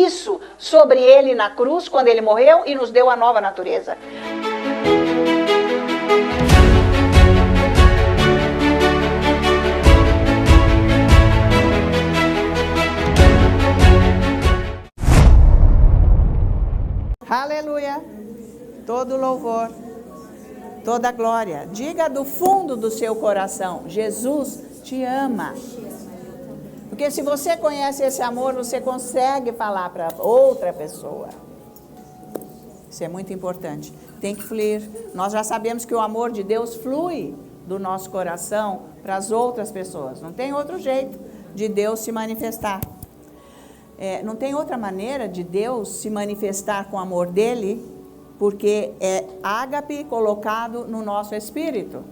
isso sobre ele na cruz, quando ele morreu, e nos deu a nova natureza. Aleluia! Todo louvor, toda glória. Diga do fundo do seu coração: Jesus te ama. Porque se você conhece esse amor, você consegue falar para outra pessoa. Isso é muito importante. Tem que fluir. Nós já sabemos que o amor de Deus flui do nosso coração para as outras pessoas. Não tem outro jeito de Deus se manifestar. Não tem outra maneira de Deus se manifestar com o amor dele, porque é ágape colocado no nosso espírito.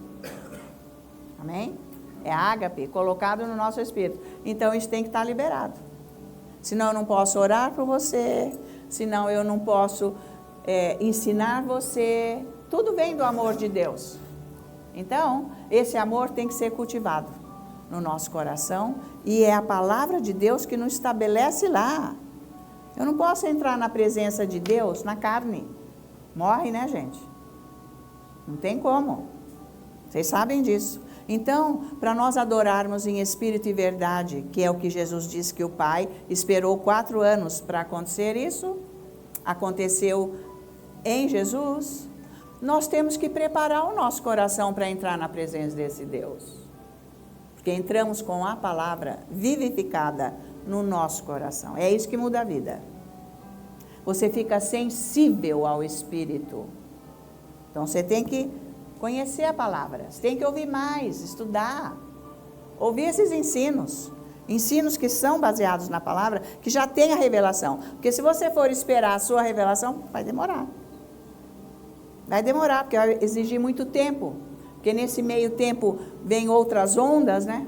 Amém? É ágape colocado no nosso espírito. Então isso tem que estar liberado. Senão eu não posso orar por você, senão eu não posso ensinar você. Tudo vem do amor de Deus. Então, esse amor tem que ser cultivado no nosso coração, e é a palavra de Deus que nos estabelece lá. Eu não posso entrar na presença de Deus na carne. Morre, né, gente? Não tem como. Vocês sabem disso. Então, para nós adorarmos em espírito e verdade, que é o que Jesus disse que o Pai esperou 4 anos para acontecer isso, aconteceu em Jesus, nós temos que preparar o nosso coração para entrar na presença desse Deus. Porque entramos com a palavra vivificada no nosso coração. É isso que muda a vida. Você fica sensível ao Espírito. Então você tem que conhecer a palavra. Você tem que ouvir mais, estudar. Ouvir esses ensinos. Ensinos que são baseados na palavra, que já tem a revelação. Porque se você for esperar a sua revelação, vai demorar. Vai demorar, porque vai exigir muito tempo. Porque nesse meio tempo vem outras ondas, né?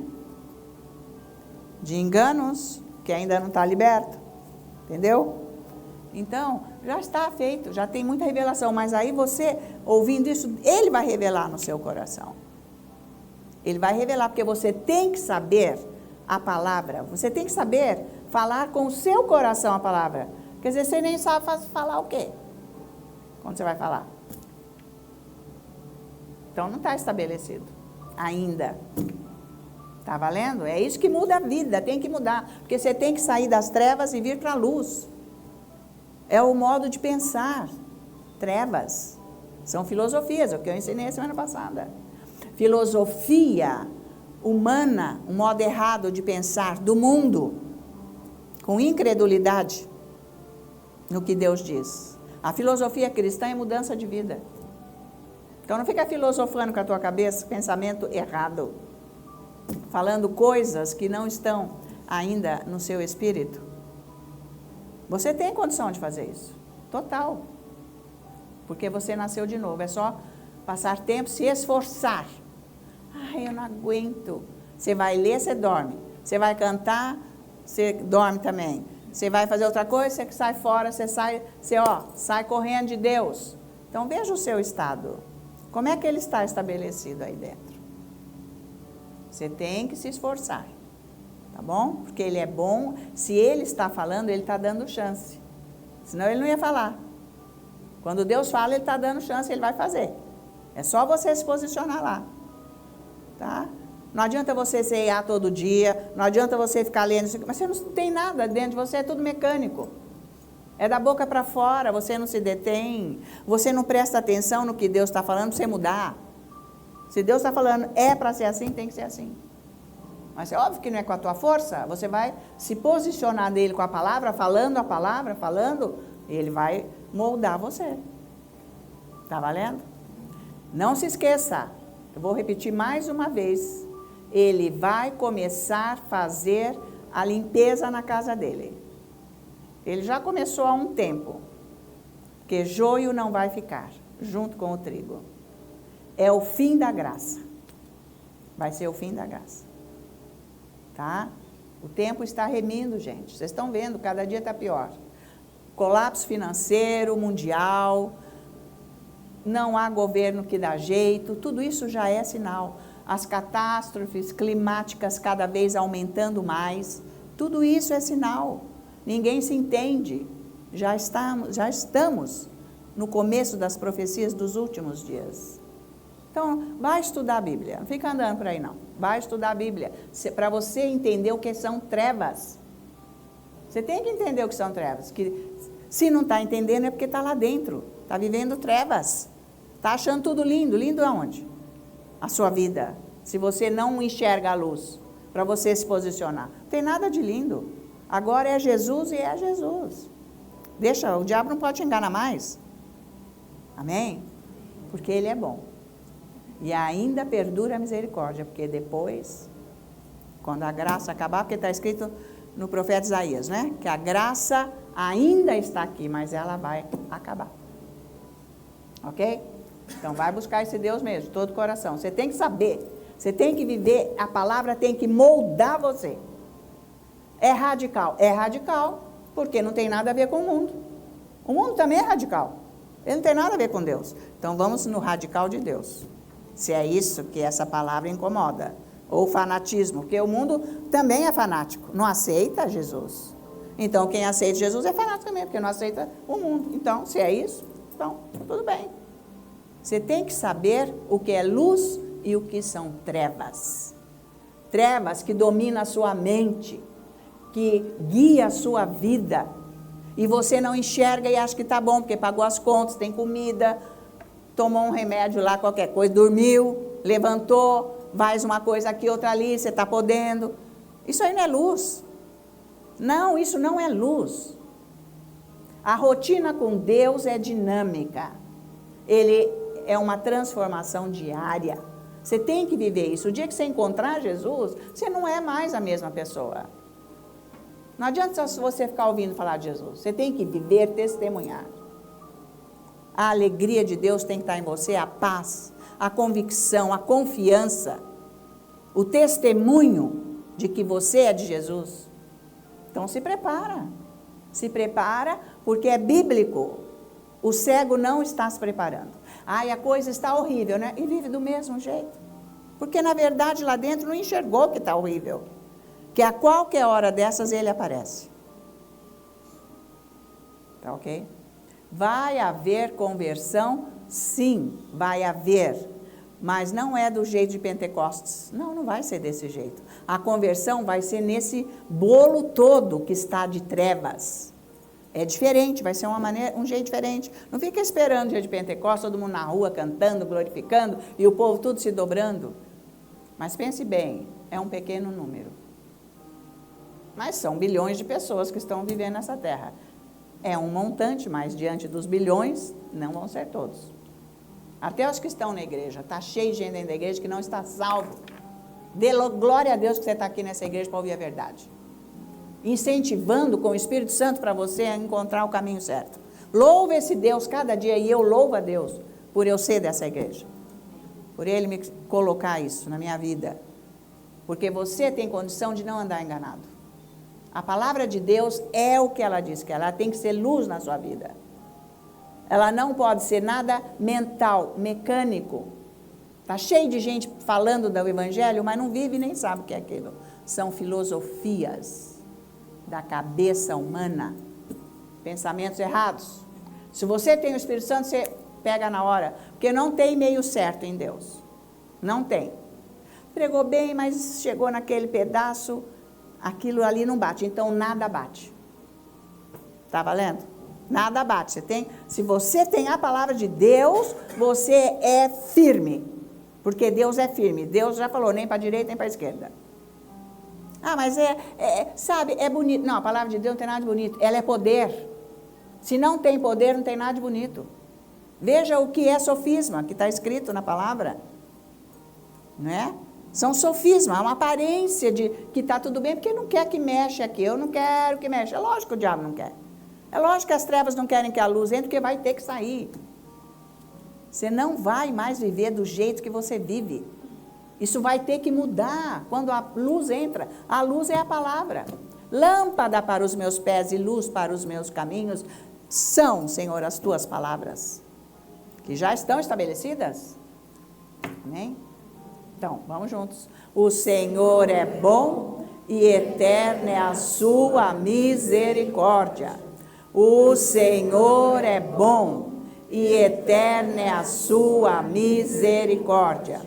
De enganos, que ainda não está liberto. Entendeu? Então, já está feito, já tem muita revelação. Mas aí você, ouvindo isso, ele vai revelar no seu coração. Ele vai revelar, porque você tem que saber a palavra. Você tem que saber falar com o seu coração a palavra. Quer dizer, você nem sabe falar o quê? Quando você vai falar? Então não está estabelecido ainda. Está valendo? É isso que muda a vida, tem que mudar. Porque você tem que sair das trevas e vir para a luz. É o modo de pensar. Trevas são filosofias, é o que eu ensinei a semana passada. Filosofia humana, um modo errado de pensar do mundo, com incredulidade no que Deus diz. A filosofia cristã é mudança de vida. Então não fica filosofando com a tua cabeça, pensamento errado, falando coisas que não estão ainda no seu espírito. Você tem condição de fazer isso, total, porque você nasceu de novo. É só passar tempo, se esforçar. Ai, eu não aguento. Você vai ler, você dorme. Você vai cantar, você dorme também. Você vai fazer outra coisa, você sai fora, você sai correndo de Deus. Então veja o seu estado. Como é que ele está estabelecido aí dentro? Você tem que se esforçar, tá bom? Porque ele é bom. Se ele está falando, ele está dando chance. Senão ele não ia falar. Quando Deus fala, ele está dando chance, ele vai fazer. É só você se posicionar lá, tá? Não adianta você ceiar todo dia, não adianta você ficar lendo isso aqui, mas você não tem nada dentro de você, é tudo mecânico. É da boca para fora, você não se detém, você não presta atenção no que Deus está falando para você mudar. Se Deus está falando, é para ser assim, tem que ser assim. Mas é óbvio que não é com a tua força, você vai se posicionar nele com a palavra, falando, e ele vai moldar você. Tá valendo? Não se esqueça, eu vou repetir mais uma vez, ele vai começar a fazer a limpeza na casa dele. Ele já começou há um tempo, porque joio não vai ficar junto com o trigo. É o fim da graça. Vai ser o fim da graça. Tá? O tempo está remindo, gente. Vocês estão vendo, cada dia está pior. Colapso financeiro, mundial, não há governo que dá jeito, tudo isso já é sinal. As catástrofes climáticas cada vez aumentando mais, tudo isso é sinal. ninguém se entende. Já estamos no começo das profecias dos últimos dias. Então, vai estudar a Bíblia. Não fica andando por aí, não. Vai estudar a Bíblia. Para você entender o que são trevas. Você tem que entender o que são trevas. Que, se não está entendendo é porque está lá dentro. Está vivendo trevas. Está achando tudo lindo. Lindo aonde? A sua vida. Se você não enxerga a luz para você se posicionar. Não tem nada de lindo. Agora é Jesus e é Jesus. Deixa, o diabo não pode te enganar mais. Amém? Porque ele é bom. E ainda perdura a misericórdia, porque depois, quando a graça acabar, porque está escrito no profeta Isaías, né? Que a graça ainda está aqui, mas ela vai acabar. Ok? Então vai buscar esse Deus mesmo, de todo o coração. Você tem que saber, você tem que viver, a palavra tem que moldar você. É radical? É radical, porque não tem nada a ver com o mundo. O mundo também é radical. Ele não tem nada a ver com Deus. Então vamos no radical de Deus. Se é isso que essa palavra incomoda. Ou fanatismo, porque o mundo também é fanático. Não aceita Jesus. Então quem aceita Jesus é fanático também, porque não aceita o mundo. Então, se é isso, então tudo bem. Você tem que saber o que é luz e o que são trevas. Trevas que dominam a sua mente, que guia a sua vida. E você não enxerga e acha que está bom, porque pagou as contas, tem comida, tomou um remédio lá, qualquer coisa, dormiu, levantou, faz uma coisa aqui, outra ali, você está podendo. Isso aí não é luz. Não, isso não é luz. A rotina com Deus é dinâmica. Ele é uma transformação diária. Você tem que viver isso. O dia que você encontrar Jesus, você não é mais a mesma pessoa. Não adianta só você ficar ouvindo falar de Jesus. Você tem que viver, testemunhar. A alegria de Deus tem que estar em você, a paz, a convicção, a confiança, o testemunho de que você é de Jesus. Então se prepara. Se prepara porque é bíblico. O cego não está se preparando. Ai, a coisa está horrível, né? E vive do mesmo jeito. Porque na verdade lá dentro não enxergou que está horrível. Que a qualquer hora dessas ele aparece. Tá ok? Vai haver conversão? Sim, vai haver. Mas não é do jeito de Pentecostes. Não, não vai ser desse jeito. A conversão vai ser nesse bolo todo que está de trevas. É diferente, vai ser um jeito diferente. Não fica esperando o dia de Pentecostes, todo mundo na rua cantando, glorificando e o povo tudo se dobrando. Mas pense bem, é um pequeno número. Mas são bilhões de pessoas que estão vivendo nessa terra. É um montante, mas diante dos bilhões, não vão ser todos. Até os que estão na igreja. Está cheio de gente dentro da igreja que não está salvo. Dê glória a Deus que você está aqui nessa igreja para ouvir a verdade. Incentivando com o Espírito Santo para você a encontrar o caminho certo. Louve esse Deus cada dia, e eu louvo a Deus por eu ser dessa igreja. Por Ele me colocar isso na minha vida. Porque você tem condição de não andar enganado. A palavra de Deus é o que ela diz, que ela tem que ser luz na sua vida. Ela não pode ser nada mental, mecânico. Está cheio de gente falando do evangelho, mas não vive e nem sabe o que é aquilo. São filosofias da cabeça humana, pensamentos errados. Se você tem o Espírito Santo, você pega na hora, porque não tem meio certo em Deus. Não tem. Pregou bem, mas chegou naquele pedaço, aquilo ali não bate, então nada bate. Tá valendo? Nada bate. Se você tem a palavra de Deus, você é firme. Porque Deus é firme. Deus já falou, nem para a direita, nem para a esquerda. Ah, mas sabe, é bonito. Não, a palavra de Deus não tem nada de bonito. Ela é poder. Se não tem poder, não tem nada de bonito. Veja o que é sofisma, que está escrito na palavra. Não é? São sofisma, é uma aparência de que está tudo bem, porque não quer que mexa aqui. Eu não quero que mexa. É lógico que o diabo não quer. É lógico que as trevas não querem que a luz entre, porque vai ter que sair. Você não vai mais viver do jeito que você vive. Isso vai ter que mudar quando a luz entra. A luz é a palavra. Lâmpada para os meus pés e luz para os meus caminhos são, Senhor, as tuas palavras, que já estão estabelecidas. Amém? Então, vamos juntos. O Senhor é bom e eterna é a sua misericórdia. O Senhor é bom e eterna é a sua misericórdia.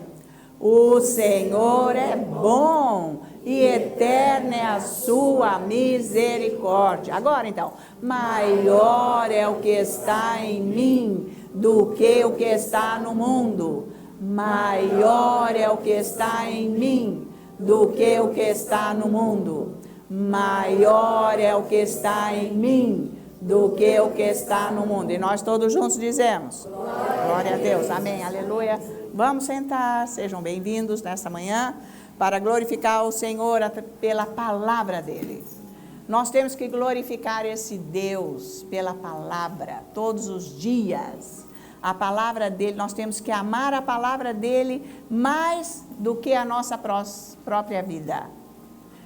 O Senhor é bom e eterna é a sua misericórdia. Agora então, maior é o que está em mim do que o que está no mundo. Maior é o que está em mim do que o que está no mundo. Maior é o que está em mim do que o que está no mundo. E nós todos juntos dizemos: glória a Deus, amém, aleluia. Vamos sentar, sejam bem-vindos nessa manhã para glorificar o Senhor pela palavra dele. Nós temos que glorificar esse Deus pela palavra todos os dias. A palavra dele, nós temos que amar a palavra dele mais do que a nossa própria vida.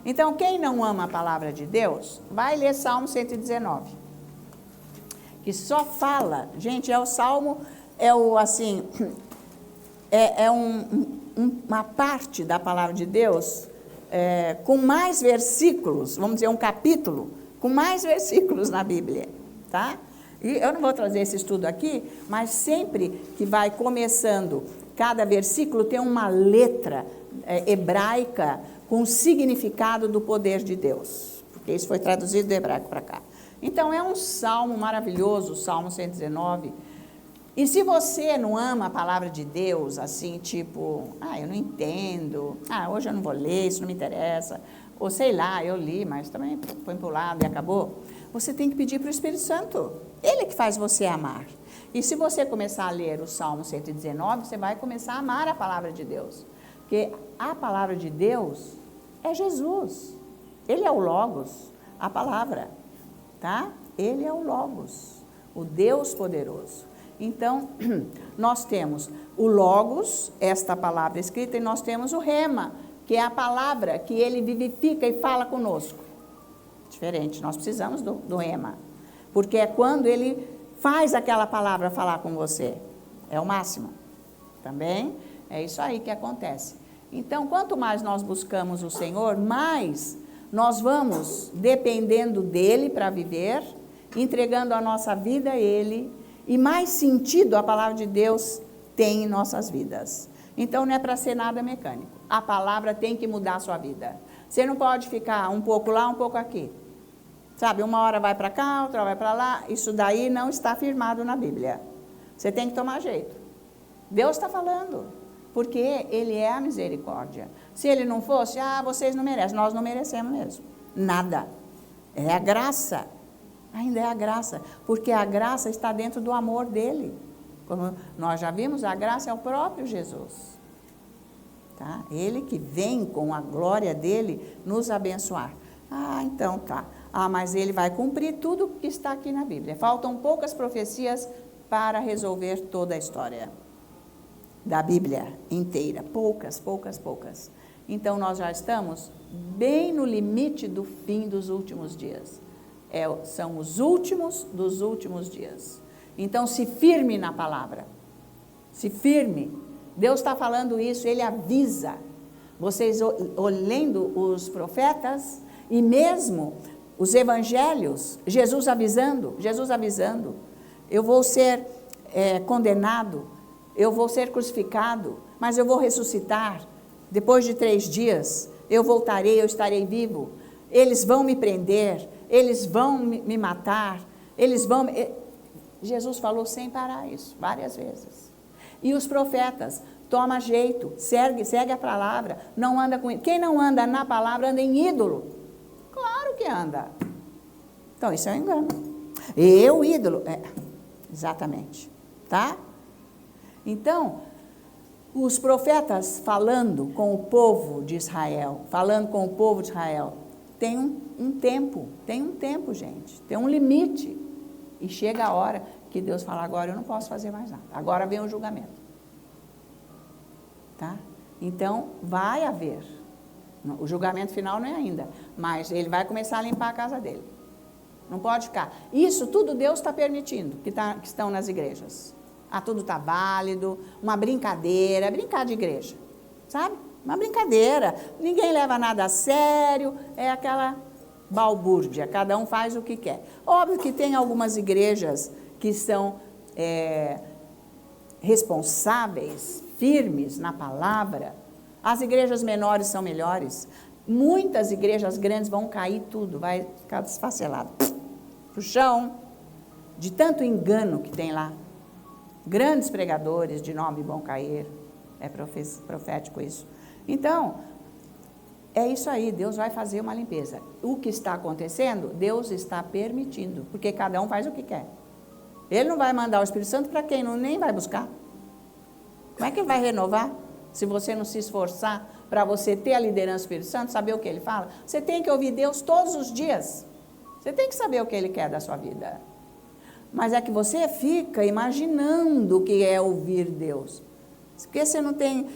Então, quem não ama a palavra de Deus, vai ler Salmo 119. Que só fala, gente, é o Salmo, uma parte da palavra de Deus com mais versículos, vamos dizer, um capítulo com mais versículos na Bíblia, tá? E eu não vou trazer esse estudo aqui, mas sempre que vai começando, cada versículo tem uma letra hebraica com o significado do poder de Deus, porque isso foi traduzido do hebraico para cá. Então é um salmo maravilhoso, o Salmo 119. E se você não ama a palavra de Deus, assim, tipo, eu não entendo, hoje eu não vou ler, isso não me interessa, ou sei lá, eu li, mas também põe para o lado e acabou, você tem que pedir para o Espírito Santo, ele que faz você amar. E se você começar a ler o Salmo 119, você vai começar a amar a palavra de Deus, porque a palavra de Deus é Jesus, ele é o Logos, a palavra, tá? Ele é o Logos, o Deus poderoso. Então, nós temos o Logos, esta palavra escrita, e nós temos o Rema, que é a palavra que ele vivifica e fala conosco. Diferente, nós precisamos do Rema, porque é quando ele faz aquela palavra falar com você. É o máximo. Também é isso aí que acontece. Então, quanto mais nós buscamos o Senhor, mais nós vamos dependendo dele para viver, entregando a nossa vida a ele, e mais sentido a palavra de Deus tem em nossas vidas. Então não é para ser nada mecânico. A palavra tem que mudar a sua vida. Você não pode ficar um pouco lá, um pouco aqui. Sabe, uma hora vai para cá, outra vai para lá. Isso daí não está firmado na Bíblia. Você tem que tomar jeito. Deus está falando, porque ele é a misericórdia. Se ele não fosse, vocês não merecem. Nós não merecemos mesmo. Nada. É a graça. Ainda é a graça, porque a graça está dentro do amor dele. Como nós já vimos, a graça é o próprio Jesus. Tá? Ele que vem com a glória dele nos abençoar. Então tá. Mas ele vai cumprir tudo que está aqui na Bíblia. Faltam poucas profecias para resolver toda a história da Bíblia inteira. Poucas. Então nós já estamos bem no limite do fim dos últimos dias. São os últimos dos últimos dias. Então se firme na palavra, se firme. Deus está falando isso, ele avisa. Vocês lendo os profetas e mesmo os evangelhos, Jesus avisando, eu vou ser condenado, eu vou ser crucificado, mas eu vou ressuscitar, depois de 3 dias, eu voltarei, eu estarei vivo, eles vão me prender, eles vão me matar, Jesus falou sem parar isso, várias vezes. E os profetas, toma jeito, segue a palavra, não anda com... Quem não anda na palavra, anda em ídolo. Claro que anda. Então, isso é um engano. Ídolo, exatamente, tá? Então, os profetas falando com o povo de Israel, tem um tempo, gente, tem um limite. E chega a hora que Deus fala, agora eu não posso fazer mais nada, agora vem o julgamento. Tá? Então, vai haver, o julgamento final não é ainda, mas ele vai começar a limpar a casa dele. Não pode ficar. Isso tudo Deus está permitindo, que estão nas igrejas. Tudo está válido, uma brincadeira, brincar de igreja, sabe? Uma brincadeira. Ninguém leva nada a sério. É aquela balbúrdia. Cada um faz o que quer. Óbvio que tem algumas igrejas que são responsáveis, firmes na palavra. As igrejas menores são melhores. Muitas igrejas grandes vão cair tudo, vai ficar desfacelado. Pro chão, de tanto engano que tem lá. Grandes pregadores de nome vão cair. É profético isso. Então, é isso aí, Deus vai fazer uma limpeza. O que está acontecendo, Deus está permitindo, porque cada um faz o que quer. Ele não vai mandar o Espírito Santo para quem nem vai buscar. Como é que ele vai renovar? Se você não se esforçar para você ter a liderança do Espírito Santo, saber o que ele fala, você tem que ouvir Deus todos os dias. Você tem que saber o que ele quer da sua vida. Mas é que você fica imaginando o que é ouvir Deus. Porque você não tem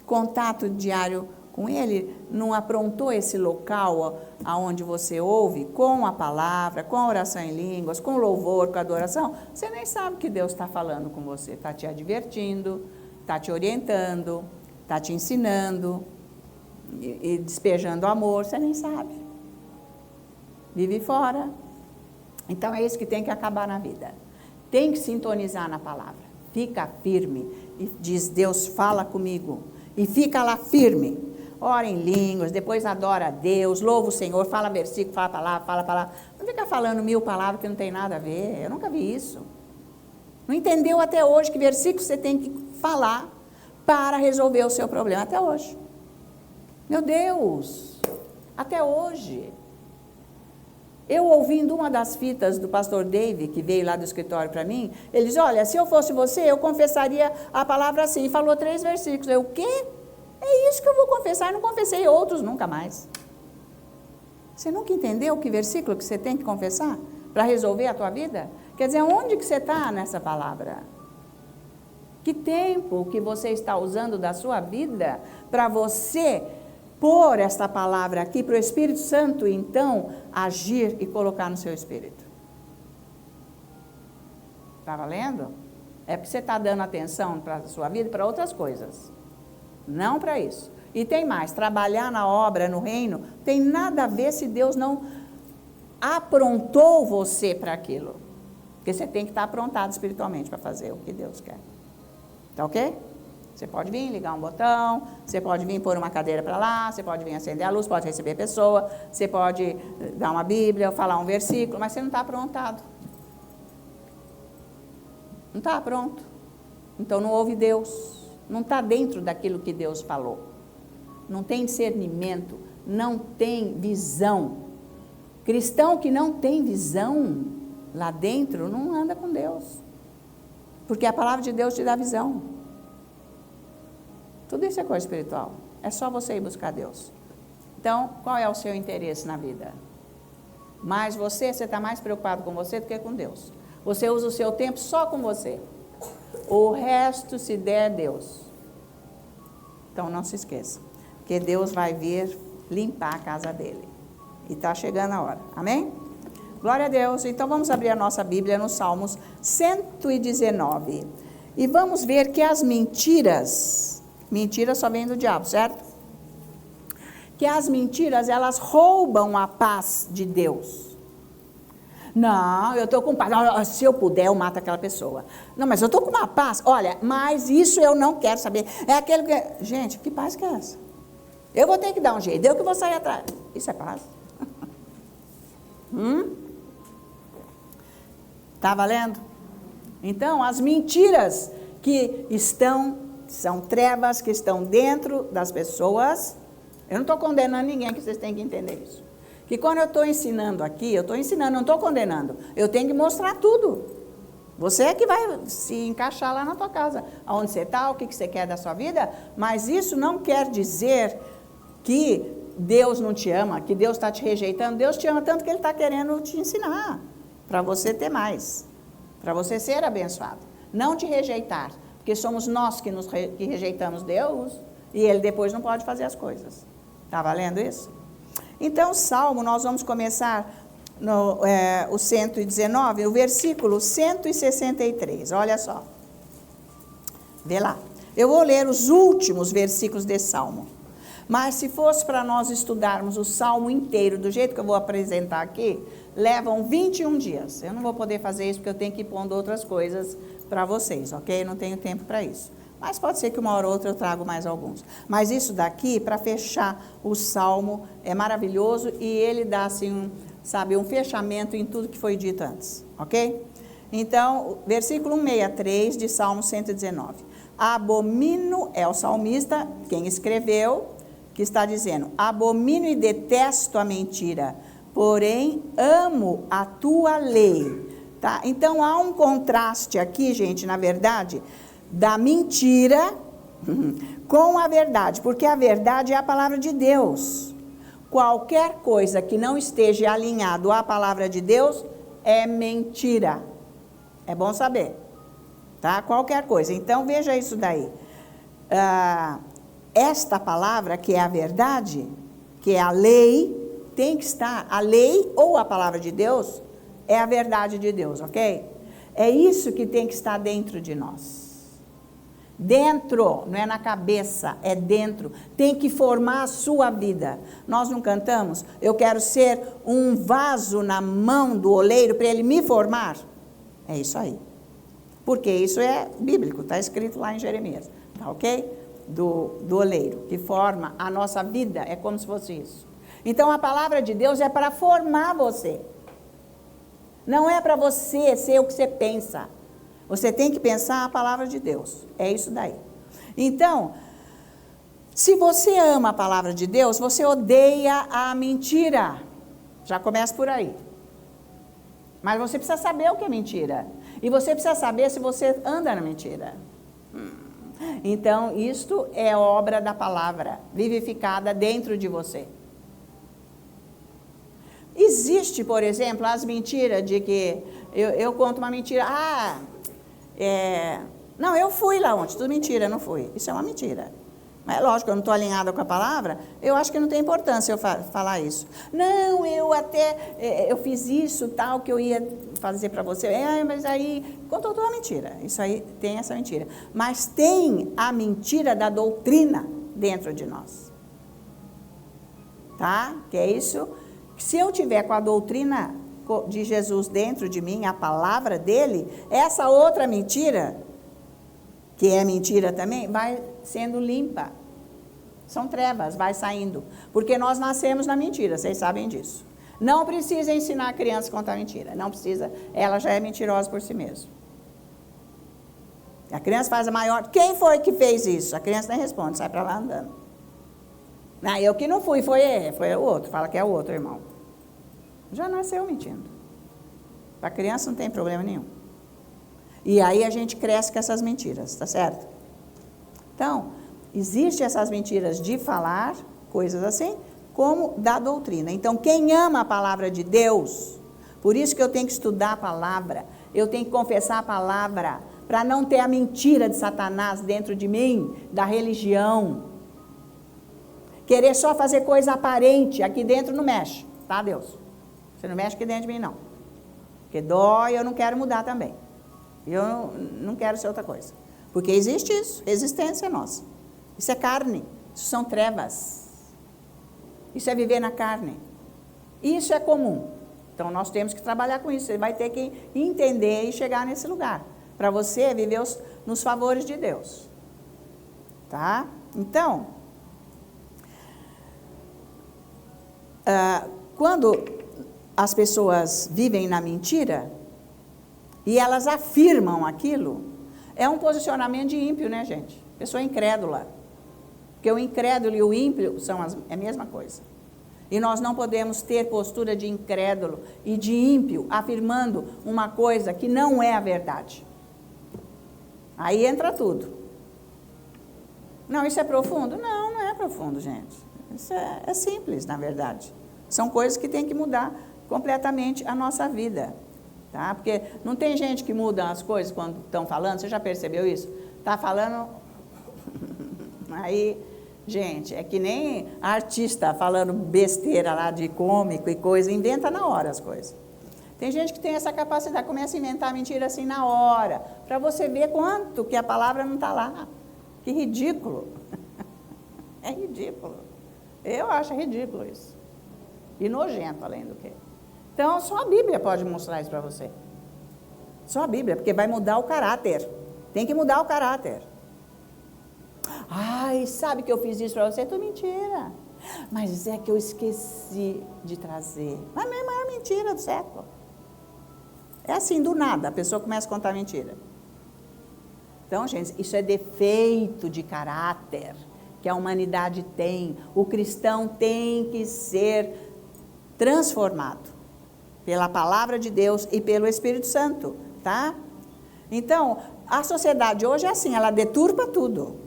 contato diário com ele, não aprontou esse local aonde você ouve com a palavra, com a oração em línguas, com louvor, com a adoração, você nem sabe que Deus está falando com você, está te advertindo, está te orientando, está te ensinando e despejando amor, você nem sabe. Vive fora. Então é isso que tem que acabar na vida. Tem que sintonizar na palavra. Fica firme e diz, Deus fala comigo. E fica lá firme. Ora em línguas, depois adora a Deus, louva o Senhor, fala versículo, fala palavra. Não fica falando 1000 palavras que não tem nada a ver. Eu nunca vi isso. Não entendeu até hoje que versículo você tem que falar para resolver o seu problema. Até hoje. Meu Deus! Até hoje. Eu ouvindo uma das fitas do pastor David, que veio lá do escritório para mim, ele diz, olha, se eu fosse você, eu confessaria a palavra assim. E falou 3 versículos. Eu, o quê? É isso que eu vou confessar. Eu não confessei outros nunca mais. Você nunca entendeu que versículo que você tem que confessar para resolver a tua vida? Quer dizer, onde que você está nessa palavra? Que tempo que você está usando da sua vida para você pôr esta palavra aqui para o Espírito Santo, então, agir e colocar no seu espírito? Está valendo? É porque você está dando atenção para a sua vida e para outras coisas. Não para isso. E tem mais, trabalhar na obra, no reino, tem nada a ver se Deus não aprontou você para aquilo. Porque você tem que estar aprontado espiritualmente para fazer o que Deus quer. Tá ok? Você pode vir ligar um botão, você pode vir pôr uma cadeira para lá, você pode vir acender a luz, pode receber pessoa, você pode dar uma Bíblia, falar um versículo, mas você não está aprontado. Não está pronto. Então não ouve Deus. Não está dentro daquilo que Deus falou. Não tem discernimento, não tem visão. Cristão que não tem visão lá dentro não anda com Deus. Porque a palavra de Deus te dá visão. Tudo isso é coisa espiritual. É só você ir buscar Deus. Então, qual é o seu interesse na vida? Mas você está mais preocupado com você do que com Deus. Você usa o seu tempo só com você. O resto, se der, Deus. Então, não se esqueça. Que Deus vai vir limpar a casa dele. E está chegando a hora. Amém? Glória a Deus. Então, vamos abrir a nossa Bíblia no Salmos 119. E vamos ver que as mentiras só vêm do diabo, certo? Que as mentiras, elas roubam a paz de Deus. Não, eu estou com paz. Se eu puder, eu mato aquela pessoa. Não, mas eu estou com uma paz. Olha, mas isso eu não quero saber. É aquele que... Gente, que paz que é essa? Eu vou ter que dar um jeito, eu que vou sair atrás. Isso é paz? Tá valendo? Então, as mentiras que são trevas que estão dentro das pessoas. Eu não estou condenando ninguém, que vocês têm que entender isso. Que quando eu estou ensinando aqui, eu estou ensinando, não estou condenando. Eu tenho que mostrar tudo. Você é que vai se encaixar lá na tua casa. Onde você está, o que você quer da sua vida. Mas isso não quer dizer que Deus não te ama, que Deus está te rejeitando. Deus te ama tanto que Ele está querendo te ensinar. Para você ter mais. Para você ser abençoado. Não te rejeitar. Porque somos nós que rejeitamos Deus. E Ele depois não pode fazer as coisas. Está valendo isso? Então, Salmo, nós vamos começar no o 119, o versículo 163. Olha só. Vê lá. Eu vou ler os últimos versículos desse Salmo. Mas se fosse para nós estudarmos o Salmo inteiro, do jeito que eu vou apresentar aqui, levam 21 dias. Eu não vou poder fazer isso porque eu tenho que ir pondo outras coisas para vocês, ok? Não tenho tempo para isso. Mas pode ser que uma hora ou outra eu trago mais alguns. Mas isso daqui, para fechar o Salmo, é maravilhoso e ele dá, assim, um fechamento em tudo que foi dito antes, ok? Então, versículo 163 de Salmo 119. Abomino, é o salmista, quem escreveu, que está dizendo, abomino e detesto a mentira, porém amo a tua lei. Tá? Então, há um contraste aqui, gente, na verdade, da mentira com a verdade, porque a verdade é a palavra de Deus. Qualquer coisa que não esteja alinhado à palavra de Deus é mentira. É bom saber, tá? Qualquer coisa. Então, veja isso daí. Esta palavra, que é a verdade, que é a lei, tem que estar, a lei ou a palavra de Deus, é a verdade de Deus, ok? É isso que tem que estar dentro de nós. Dentro, não é na cabeça, é dentro. Tem que formar a sua vida. Nós não cantamos? Eu quero ser um vaso na mão do oleiro para ele me formar. É isso aí. Porque isso é bíblico, está escrito lá em Jeremias. Tá ok? Do oleiro, que forma a nossa vida, é como se fosse isso. Então a palavra de Deus é para formar você. Não é para você ser o que você pensa. Você tem que pensar a palavra de Deus. É isso daí. Então, se você ama a palavra de Deus, você odeia a mentira. Já começa por aí. Mas você precisa saber o que é mentira. E você precisa saber se você anda na mentira. Então, isto é obra da palavra, vivificada dentro de você. Existe, por exemplo, as mentiras de que eu conto uma mentira. Não, eu fui lá ontem, tudo mentira, não fui. Isso é uma mentira. Mas é lógico, eu não estou alinhada com a palavra, eu acho que não tem importância eu falar isso. Não, eu fiz isso, tal, que eu ia fazer para você. Mas aí, contou toda a mentira. Isso aí tem essa mentira. Mas tem a mentira da doutrina dentro de nós. Tá? Que é isso. Se eu tiver com a doutrina de Jesus dentro de mim, a palavra dele, essa outra mentira, que é mentira também, vai sendo limpa. São trevas, vai saindo. Porque nós nascemos na mentira, vocês sabem disso. Não precisa ensinar a criança a contar mentira, não precisa, ela já é mentirosa por si mesma. A criança faz a maior... Quem foi que fez isso? A criança nem responde, sai para lá andando. Não, eu que não fui, foi o outro, fala que é o outro irmão. Já nasceu mentindo. Para a criança não tem problema nenhum. E aí a gente cresce com essas mentiras, tá certo? Então, existem essas mentiras de falar, coisas assim, como da doutrina. Então, quem ama a palavra de Deus, por isso que eu tenho que estudar a palavra, eu tenho que confessar a palavra, para não ter a mentira de Satanás dentro de mim, da religião. Querer só fazer coisa aparente, aqui dentro não mexe, tá, Deus? Você não mexe aqui dentro de mim, não. Porque dói, eu não quero mudar também. Eu não quero ser outra coisa. Porque existe isso, resistência nossa. Isso é carne, isso são trevas. Isso é viver na carne. Isso é comum. Então, nós temos que trabalhar com isso. Você vai ter que entender e chegar nesse lugar. Para você viver nos favores de Deus. Tá? Então, quando as pessoas vivem na mentira e elas afirmam aquilo, é um posicionamento de ímpio, né, gente? Pessoa incrédula. Porque o incrédulo e o ímpio são é a mesma coisa. E nós não podemos ter postura de incrédulo e de ímpio afirmando uma coisa que não é a verdade. Aí entra tudo. Não, isso é profundo? Não, não é profundo, gente. Isso é simples, na verdade. São coisas que tem que mudar completamente a nossa vida. Tá? Porque não tem gente que muda as coisas quando estão falando, você já percebeu isso? Está falando... Aí, gente, é que nem artista falando besteira lá de cômico e coisa, inventa na hora as coisas. Tem gente que tem essa capacidade, começa a inventar mentira assim na hora, para você ver quanto que a palavra não está lá. Que ridículo. É ridículo. Eu acho ridículo isso. E nojento, além do que. Então, só a Bíblia pode mostrar isso para você. Só a Bíblia, porque vai mudar o caráter. Tem que mudar o caráter. Ai, sabe que eu fiz isso para você? Tudo mentira. Mas é que eu esqueci de trazer. Mas é a maior mentira do século. É assim, do nada, a pessoa começa a contar mentira. Então, gente, isso é defeito de caráter que a humanidade tem. O cristão tem que ser transformado pela palavra de Deus e pelo Espírito Santo, tá? Então, a sociedade hoje é assim, ela deturpa tudo.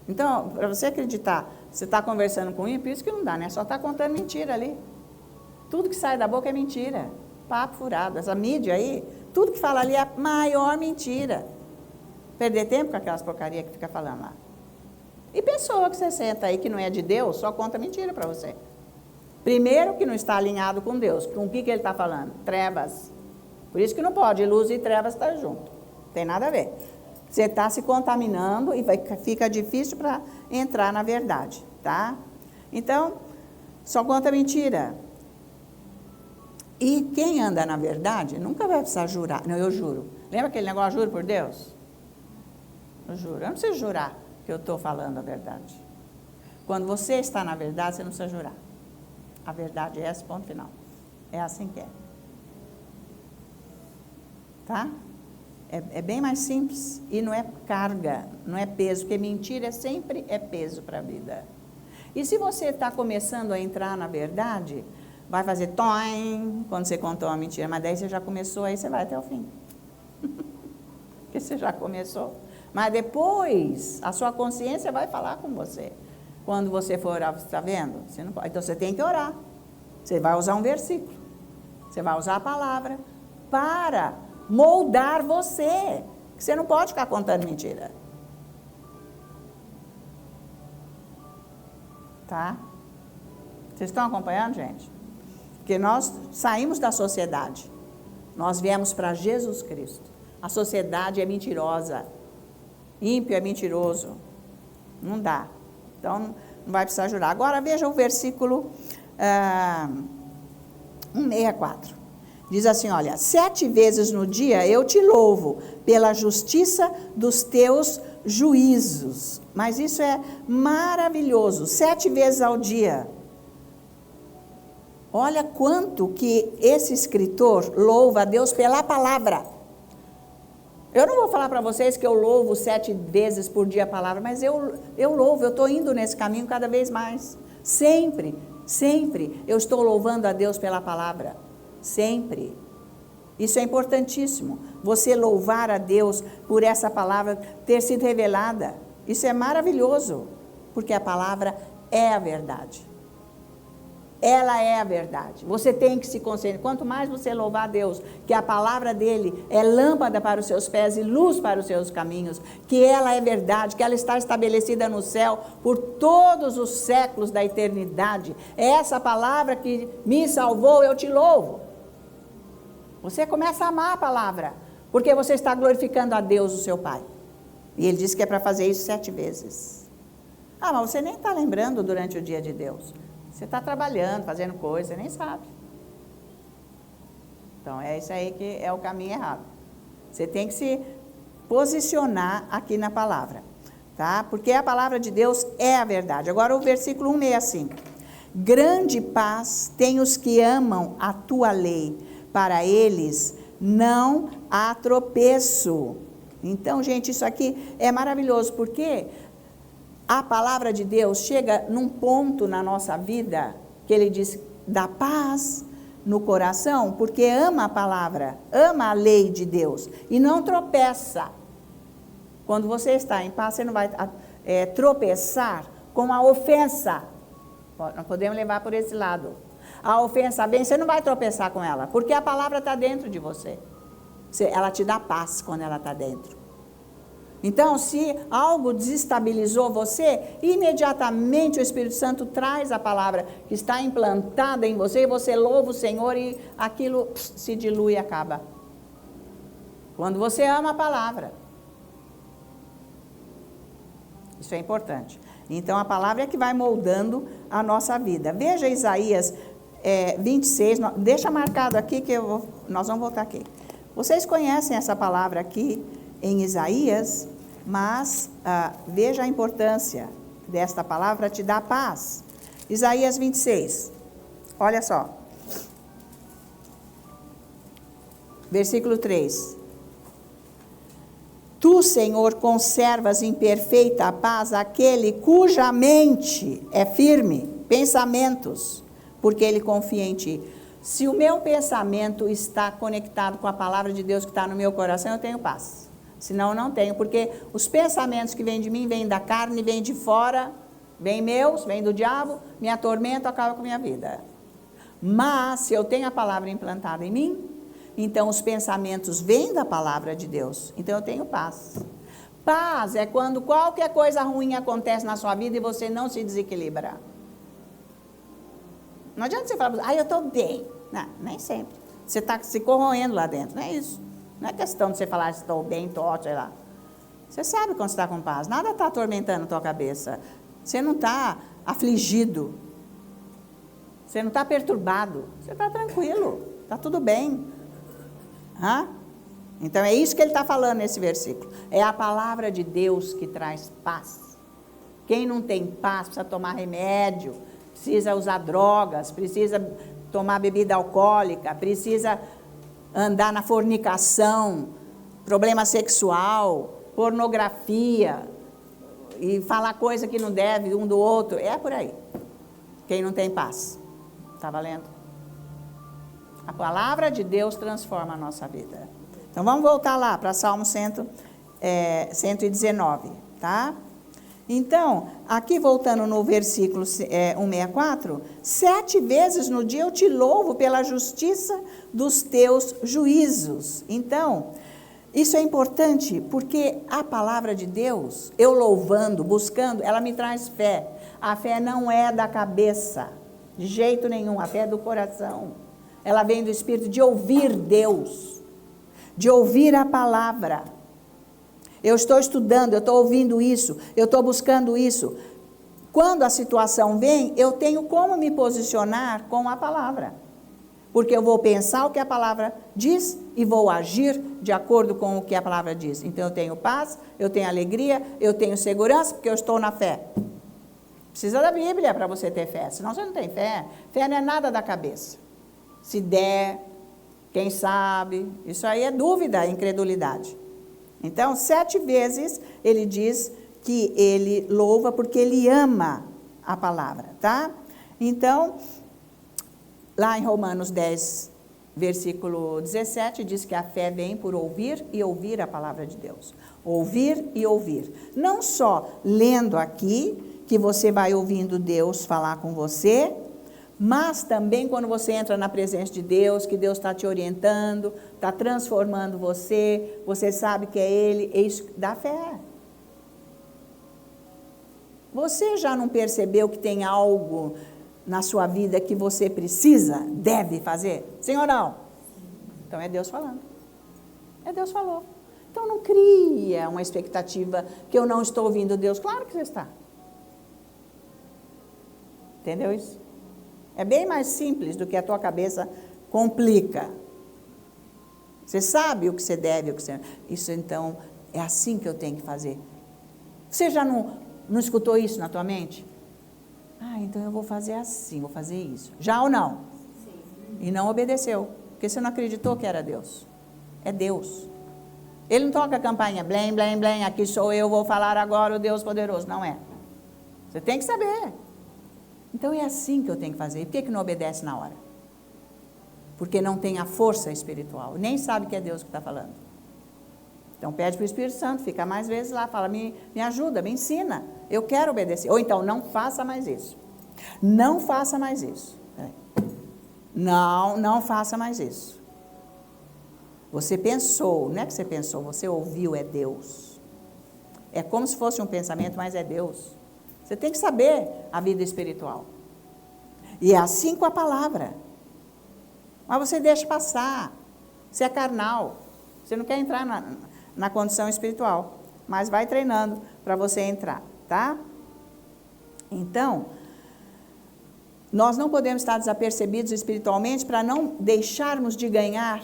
Então, para você acreditar, você está conversando com ímpio, isso que não dá, né? Só está contando mentira ali. Tudo que sai da boca é mentira. Papo furado. Essa mídia aí, tudo que fala ali é a maior mentira. Perder tempo com aquelas porcarias que fica falando lá. E pessoa que você senta aí que não é de Deus, só conta mentira para você. Primeiro que não está alinhado com Deus. Com o que ele está falando? Trevas. Por isso que não pode, luz e trevas estar junto. Não tem nada a ver. Você está se contaminando e fica difícil para entrar na verdade, tá? Então, só conta mentira. E quem anda na verdade nunca vai precisar jurar. Não, eu juro. Lembra aquele negócio, juro por Deus? Eu juro. Eu não preciso jurar que eu estou falando a verdade. Quando você está na verdade, você não precisa jurar. A verdade é esse, ponto final. É assim que é. Tá? É bem mais simples. E não é carga, não é peso, porque mentira sempre é peso para a vida. E se você está começando a entrar na verdade, vai fazer toim quando você contou uma mentira, mas daí você já começou, aí você vai até o fim. Porque você já começou. Mas depois, a sua consciência vai falar com você. Quando você for orar, você está vendo? Você não pode. Então você tem que orar. Você vai usar um versículo. Você vai usar a palavra para moldar você. Você não pode ficar contando mentira. Tá? Vocês estão acompanhando, gente? Porque nós saímos da sociedade. Nós viemos para Jesus Cristo. A sociedade é mentirosa. Ímpio é mentiroso. Não dá. Então, não vai precisar jurar. Agora, veja o versículo 164. Diz assim, olha, 7 vezes no dia eu te louvo pela justiça dos teus juízos. Mas isso é maravilhoso. 7 vezes ao dia. Olha quanto que esse escritor louva a Deus pela palavra. Eu não vou falar para vocês que eu louvo 7 vezes por dia a palavra, mas eu louvo, eu estou indo nesse caminho cada vez mais. Sempre eu estou louvando a Deus pela palavra. Sempre. Isso é importantíssimo. Você louvar a Deus por essa palavra ter sido revelada. Isso é maravilhoso, porque a palavra é a verdade. Ela é a verdade. Você tem que se concentrar. Quanto mais você louvar a Deus, que a palavra dele é lâmpada para os seus pés e luz para os seus caminhos, que ela é verdade, que ela está estabelecida no céu por todos os séculos da eternidade. É essa palavra que me salvou, eu te louvo. Você começa a amar a palavra, porque você está glorificando a Deus, o seu Pai. E ele disse que é para fazer isso 7 vezes. Ah, mas você nem está lembrando durante o dia de Deus. Você está trabalhando, fazendo coisa, você nem sabe. Então, é isso aí que é o caminho errado. Você tem que se posicionar aqui na palavra, tá? Porque a palavra de Deus é a verdade. Agora, o versículo 165. Grande paz tem os que amam a tua lei, para eles não há tropeço. Então, gente, isso aqui é maravilhoso, porque a palavra de Deus chega num ponto na nossa vida, que ele diz, dá paz no coração, porque ama a palavra, ama a lei de Deus, e não tropeça. Quando você está em paz, você não vai tropeçar com a ofensa. Nós podemos levar por esse lado. A ofensa vem, você não vai tropeçar com ela, porque a palavra está dentro de você. Ela te dá paz quando ela está dentro. Então, se algo desestabilizou você, imediatamente o Espírito Santo traz a palavra que está implantada em você, e você louva o Senhor e aquilo se dilui e acaba. Quando você ama a palavra. Isso é importante. Então, a palavra é que vai moldando a nossa vida. Veja Isaías 26, deixa marcado aqui que nós vamos voltar aqui. Vocês conhecem essa palavra aqui em Isaías, mas veja a importância desta palavra, te dá paz. Isaías 26, olha só. Versículo 3. Tu, Senhor, conservas em perfeita paz aquele cuja mente é firme, pensamentos, porque ele confia em ti. Se o meu pensamento está conectado com a palavra de Deus que está no meu coração, eu tenho paz. Senão eu não tenho, porque os pensamentos que vêm de mim, vêm da carne, vêm de fora, vêm meus, vêm do diabo, me atormentam, acabam com a minha vida. Mas, se eu tenho a palavra implantada em mim, então os pensamentos vêm da palavra de Deus. Então eu tenho paz. Paz é quando qualquer coisa ruim acontece na sua vida e você não se desequilibra. Não adianta você falar, eu estou bem. Não, nem sempre. Você está se corroendo lá dentro, não é isso. Não é questão de você falar, estou bem, estou ótimo, sei lá. Você sabe quando você está com paz. Nada está atormentando a tua cabeça. Você não está afligido. Você não está perturbado. Você está tranquilo. Está tudo bem. Então é isso que ele está falando nesse versículo. É a palavra de Deus que traz paz. Quem não tem paz precisa tomar remédio, precisa usar drogas, precisa tomar bebida alcoólica, precisa andar na fornicação, problema sexual, pornografia, e falar coisa que não deve um do outro. É por aí. Quem não tem paz. Está valendo? A palavra de Deus transforma a nossa vida. Então vamos voltar lá para Salmo 119, tá? Então, aqui voltando no versículo 164, 7 vezes no dia eu te louvo pela justiça dos teus juízos. Então, isso é importante porque a palavra de Deus, eu louvando, buscando, ela me traz fé. A fé não é da cabeça, de jeito nenhum, a fé é do coração. Ela vem do Espírito de ouvir Deus, de ouvir a palavra. Eu estou estudando, eu estou ouvindo isso, eu estou buscando isso. Quando a situação vem, eu tenho como me posicionar com a palavra. Porque eu vou pensar o que a palavra diz e vou agir de acordo com o que a palavra diz. Então eu tenho paz, eu tenho alegria, eu tenho segurança, porque eu estou na fé. Precisa da Bíblia para você ter fé, senão você não tem fé. Fé não é nada da cabeça. Se der, quem sabe, isso aí é dúvida, incredulidade. Então, 7 vezes ele diz que ele louva porque ele ama a palavra, tá? Então, lá em Romanos 10, versículo 17, diz que a fé vem por ouvir e ouvir a palavra de Deus. Ouvir e ouvir. Não só lendo aqui, que você vai ouvindo Deus falar com você, mas também quando você entra na presença de Deus, que Deus está te orientando, está transformando você, você sabe que é Ele, é isso da fé. Você já não percebeu que tem algo na sua vida que você precisa, deve fazer? Sim ou não? Então é Deus falando. É Deus falou. Então não cria uma expectativa que eu não estou ouvindo Deus. Claro que você está. Entendeu isso? É bem mais simples do que a tua cabeça complica. Você sabe o que você deve, o que você... Isso, então, é assim que eu tenho que fazer. Você já não escutou isso na tua mente? Então eu vou fazer assim, vou fazer isso. Já ou não? Sim. E não obedeceu, porque você não acreditou que era Deus. É Deus. Ele não toca a campainha, blém, blém, blém, aqui sou eu, vou falar agora o Deus poderoso. Não é. Você tem que saber. Então é assim que eu tenho que fazer. E por que não obedece na hora? Porque não tem a força espiritual. Nem sabe que é Deus que está falando. Então pede para o Espírito Santo, fica mais vezes lá, fala, me ajuda, me ensina. Eu quero obedecer. Ou então, não faça mais isso. Não faça mais isso. Não faça mais isso. Você pensou, não é que você pensou, você ouviu, é Deus. É como se fosse um pensamento, mas é Deus. Você tem que saber a vida espiritual. E é assim com a palavra. Mas você deixa passar. Você é carnal. Você não quer entrar na condição espiritual. Mas vai treinando para você entrar. tá? Então, nós não podemos estar desapercebidos espiritualmente para não deixarmos de ganhar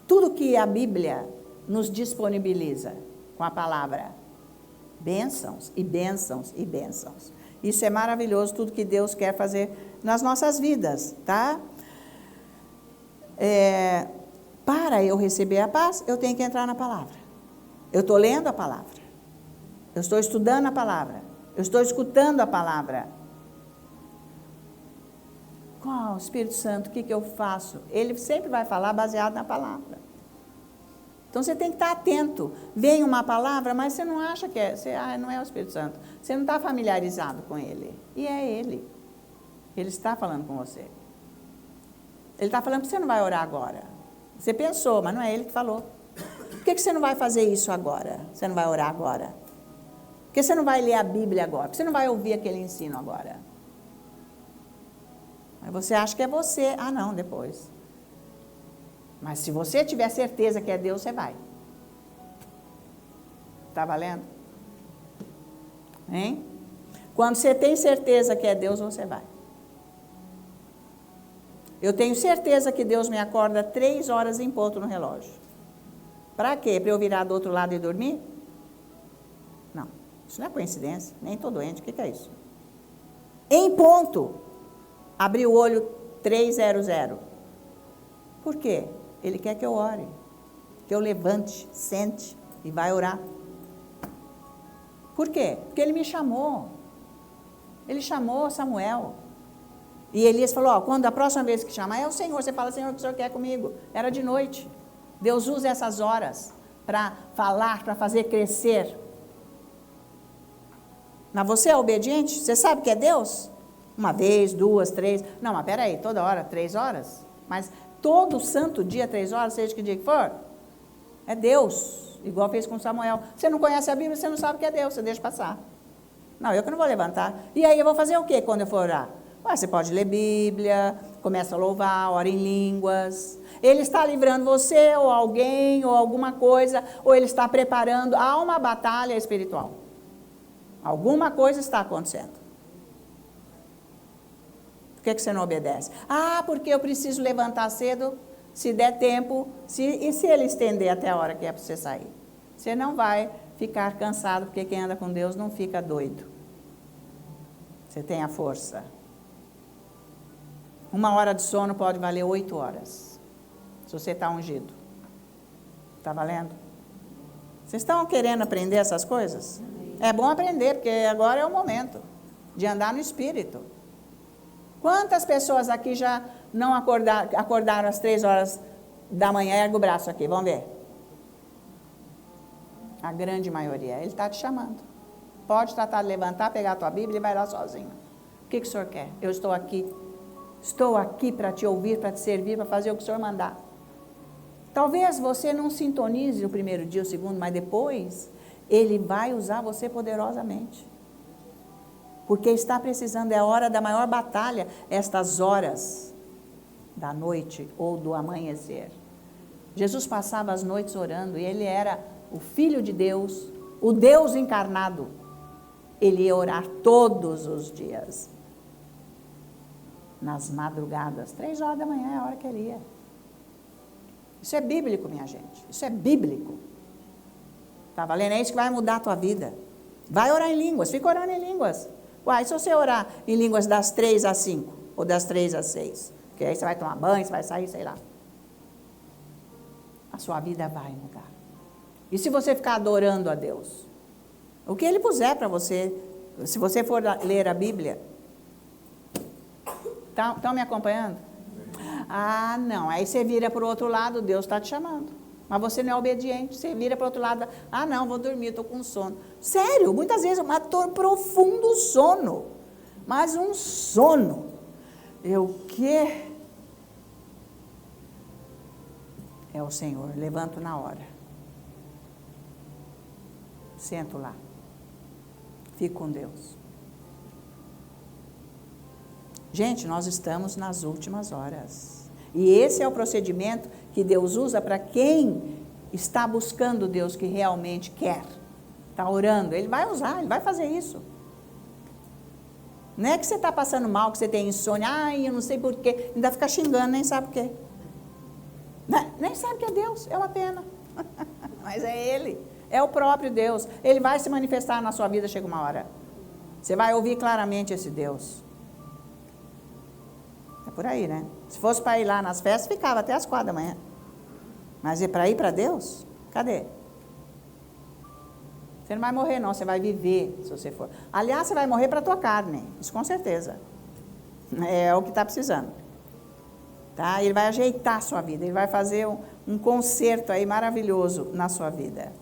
tudo que a Bíblia nos disponibiliza com a palavra. Bênçãos e bênçãos e bênçãos. Isso é maravilhoso, tudo que Deus quer fazer nas nossas vidas, tá? Para eu receber a paz, eu tenho que entrar na palavra. Eu estou lendo a palavra. Eu estou estudando a palavra. Eu estou escutando a palavra. Qual o Espírito Santo, o que eu faço? Ele sempre vai falar baseado na palavra. Então você tem que estar atento. Vem uma palavra, mas você não acha que não é o Espírito Santo. Você não está familiarizado com ele. E é ele. Ele está falando com você. Ele está falando que você não vai orar agora. Você pensou, mas não é ele que falou. Por que você não vai fazer isso agora? Você não vai orar agora? Por que você não vai ler a Bíblia agora? Por que você não vai ouvir aquele ensino agora? Mas você acha que é você. Ah, não, depois. Mas se você tiver certeza que é Deus, você vai. Está valendo? Hein? Quando você tem certeza que é Deus, você vai. Eu tenho certeza que Deus me acorda 3 horas em ponto no relógio. Para quê? Para eu virar do outro lado e dormir? Não. Isso não é coincidência. Nem estou doente. O que é isso? Em ponto. Abri o olho 3:00. Por quê? Ele quer que eu ore, que eu levante, sente e vai orar. Por quê? Porque ele me chamou. Ele chamou Samuel. E Elias falou, quando a próxima vez que chamar é o Senhor, você fala, Senhor, o que o Senhor quer comigo? Era de noite. Deus usa essas horas para falar, para fazer crescer. Mas você é obediente? Você sabe que é Deus? 1 vez, 2, 3. Não, mas peraí, toda hora, 3 horas? Mas todo santo dia, 3 horas, seja que dia que for, é Deus, igual fez com Samuel. Você não conhece a Bíblia, você não sabe que é Deus, você deixa passar. Não, eu que não vou levantar. E aí eu vou fazer o quê quando eu for orar? Você pode ler Bíblia, começa a louvar, ora em línguas. Ele está livrando você, ou alguém, ou alguma coisa, ou ele está preparando. Há uma batalha espiritual. Alguma coisa está acontecendo. Por que você não obedece? Porque eu preciso levantar cedo, se der tempo, e se ele estender até a hora que é para você sair? Você não vai ficar cansado, porque quem anda com Deus não fica doido. Você tem a força. 1 hora de sono pode valer 8 horas, se você está ungido. Está valendo? Vocês estão querendo aprender essas coisas? É bom aprender, porque agora é o momento de andar no Espírito. Quantas pessoas aqui já não acordaram às 3 horas da manhã? Erga o braço aqui, vamos ver. A grande maioria. Ele está te chamando. Pode tratar de levantar, pegar a tua Bíblia e vai lá sozinho. O que o Senhor quer? Eu estou aqui. Estou aqui para te ouvir, para te servir, para fazer o que o Senhor mandar. Talvez você não sintonize o primeiro dia, o segundo, mas depois Ele vai usar você poderosamente. Porque está precisando, é a hora da maior batalha, estas horas da noite ou do amanhecer. Jesus passava as noites orando, e Ele era o Filho de Deus, o Deus encarnado. Ele ia orar todos os dias. Nas madrugadas, 3 horas da manhã é a hora que Ele ia. Isso é bíblico, minha gente. Isso é bíblico. Tá valendo? É isso que vai mudar a tua vida. Vai orar em línguas, fica orando em línguas. Uai, se você orar em línguas das 3 às 5, ou das 3 às 6, porque aí você vai tomar banho, você vai sair, sei lá. A sua vida vai mudar. E se você ficar adorando a Deus? O que Ele puser para você, se você for ler a Bíblia. Estão me acompanhando? Não, aí você vira para o outro lado, Deus está te chamando. Mas você não é obediente, você vira para o outro lado, não, vou dormir, estou com sono. Sério, muitas vezes, um profundo sono, mas um sono. O quê? É o Senhor, levanto na hora. Sento lá, fico com Deus. Gente, nós estamos nas últimas horas. E esse é o procedimento que Deus usa para quem está buscando Deus, que realmente quer. Está orando, Ele vai usar, Ele vai fazer isso. Não é que você está passando mal, que você tem insônia, eu não sei porquê, ainda fica xingando, nem sabe por quê. Nem sabe que é Deus, é uma pena. Mas é Ele, é o próprio Deus. Ele vai se manifestar na sua vida, chega uma hora. Você vai ouvir claramente esse Deus. É por aí, né? Se fosse para ir lá nas festas, ficava até as 4 da manhã. Mas é para ir para Deus? Cadê? Você não vai morrer não, você vai viver, se você for. Aliás, você vai morrer para a tua carne, isso com certeza. É o que está precisando. Tá? Ele vai ajeitar a sua vida, ele vai fazer um conserto aí maravilhoso na sua vida.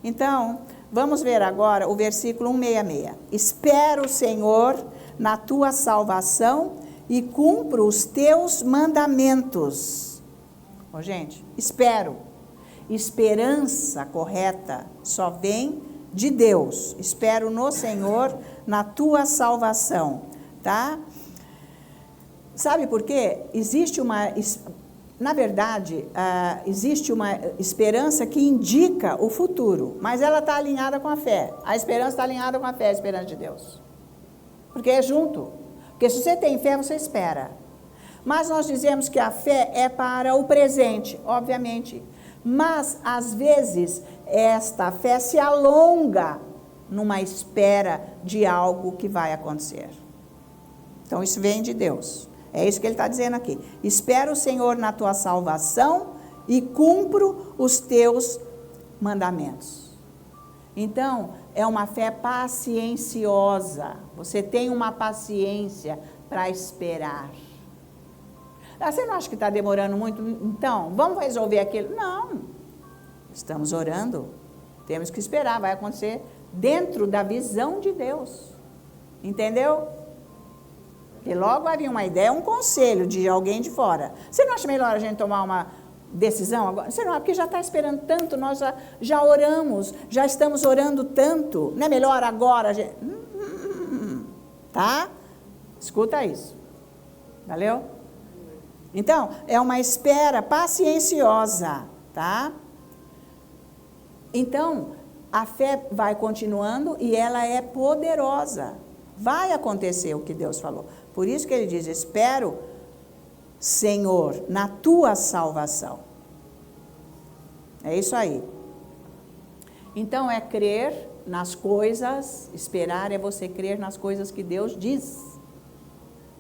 Então, vamos ver agora o versículo 166. Espero, Senhor, na tua salvação e cumpro os teus mandamentos. Ô, gente, espero. Esperança correta só vem de Deus. Espero no Senhor, na tua salvação, tá? Sabe por quê? Na verdade, existe uma esperança que indica o futuro, mas ela está alinhada com a fé. A esperança está alinhada com a fé, a esperança de Deus. Porque é junto. Porque se você tem fé, você espera. Mas nós dizemos que a fé é para o presente, obviamente. Mas, às vezes, esta fé se alonga numa espera de algo que vai acontecer. Então, isso vem de Deus. É isso que ele está dizendo aqui. Espero, Senhor, na tua salvação e cumpro os teus mandamentos. Então, é uma fé pacienciosa. Você tem uma paciência para esperar. Você não acha que está demorando muito? Então, vamos resolver aquilo? Não. Estamos orando. Temos que esperar. Vai acontecer dentro da visão de Deus. Entendeu? Porque logo vai vir uma ideia, um conselho de alguém de fora. Você não acha melhor a gente tomar uma decisão agora? Você não, porque já está esperando tanto, nós já oramos, já estamos orando tanto. Não é melhor agora a gente... Tá? Escuta isso. Valeu? Então, é uma espera pacienciosa, tá? Então, a fé vai continuando e ela é poderosa. Vai acontecer o que Deus falou. Por isso que ele diz, espero, Senhor, na tua salvação. É isso aí. Então, é crer nas coisas, esperar é você crer nas coisas que Deus diz.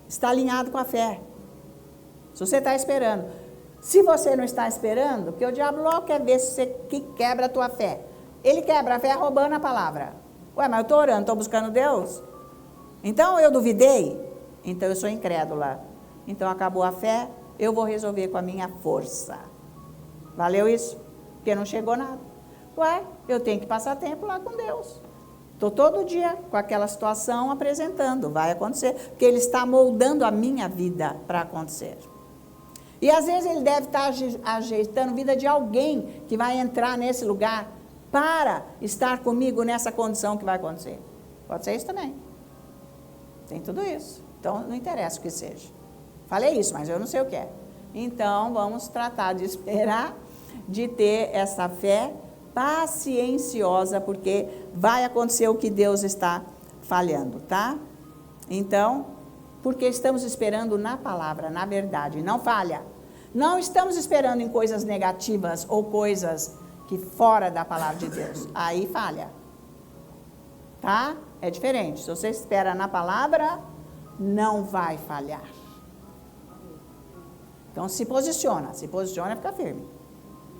Está alinhado com a fé. Se você está esperando. Se você não está esperando, porque o diabo logo quer ver se você quebra a tua fé. Ele quebra a fé roubando a palavra. Ué, mas eu estou orando, estou buscando Deus. Então eu duvidei. Então eu sou incrédula. Então acabou a fé, eu vou resolver com a minha força. Valeu isso? Porque não chegou nada. Ué, eu tenho que passar tempo lá com Deus. Estou todo dia com aquela situação apresentando. Vai acontecer. Porque Ele está moldando a minha vida para acontecer. E às vezes Ele deve estar ajeitando a vida de alguém que vai entrar nesse lugar para estar comigo nessa condição que vai acontecer. Pode ser isso também. Tem tudo isso. Então, não interessa o que seja. Falei isso, mas eu não sei o que é. Então, vamos tratar de esperar, de ter essa fé pacienciosa, porque vai acontecer o que Deus está falhando, tá? Então, porque estamos esperando na palavra, na verdade, não falha. Não estamos esperando em coisas negativas ou coisas que fora da palavra de Deus. Aí falha. Tá? É diferente. Se você espera na palavra, não vai falhar. Então se posiciona e fica firme.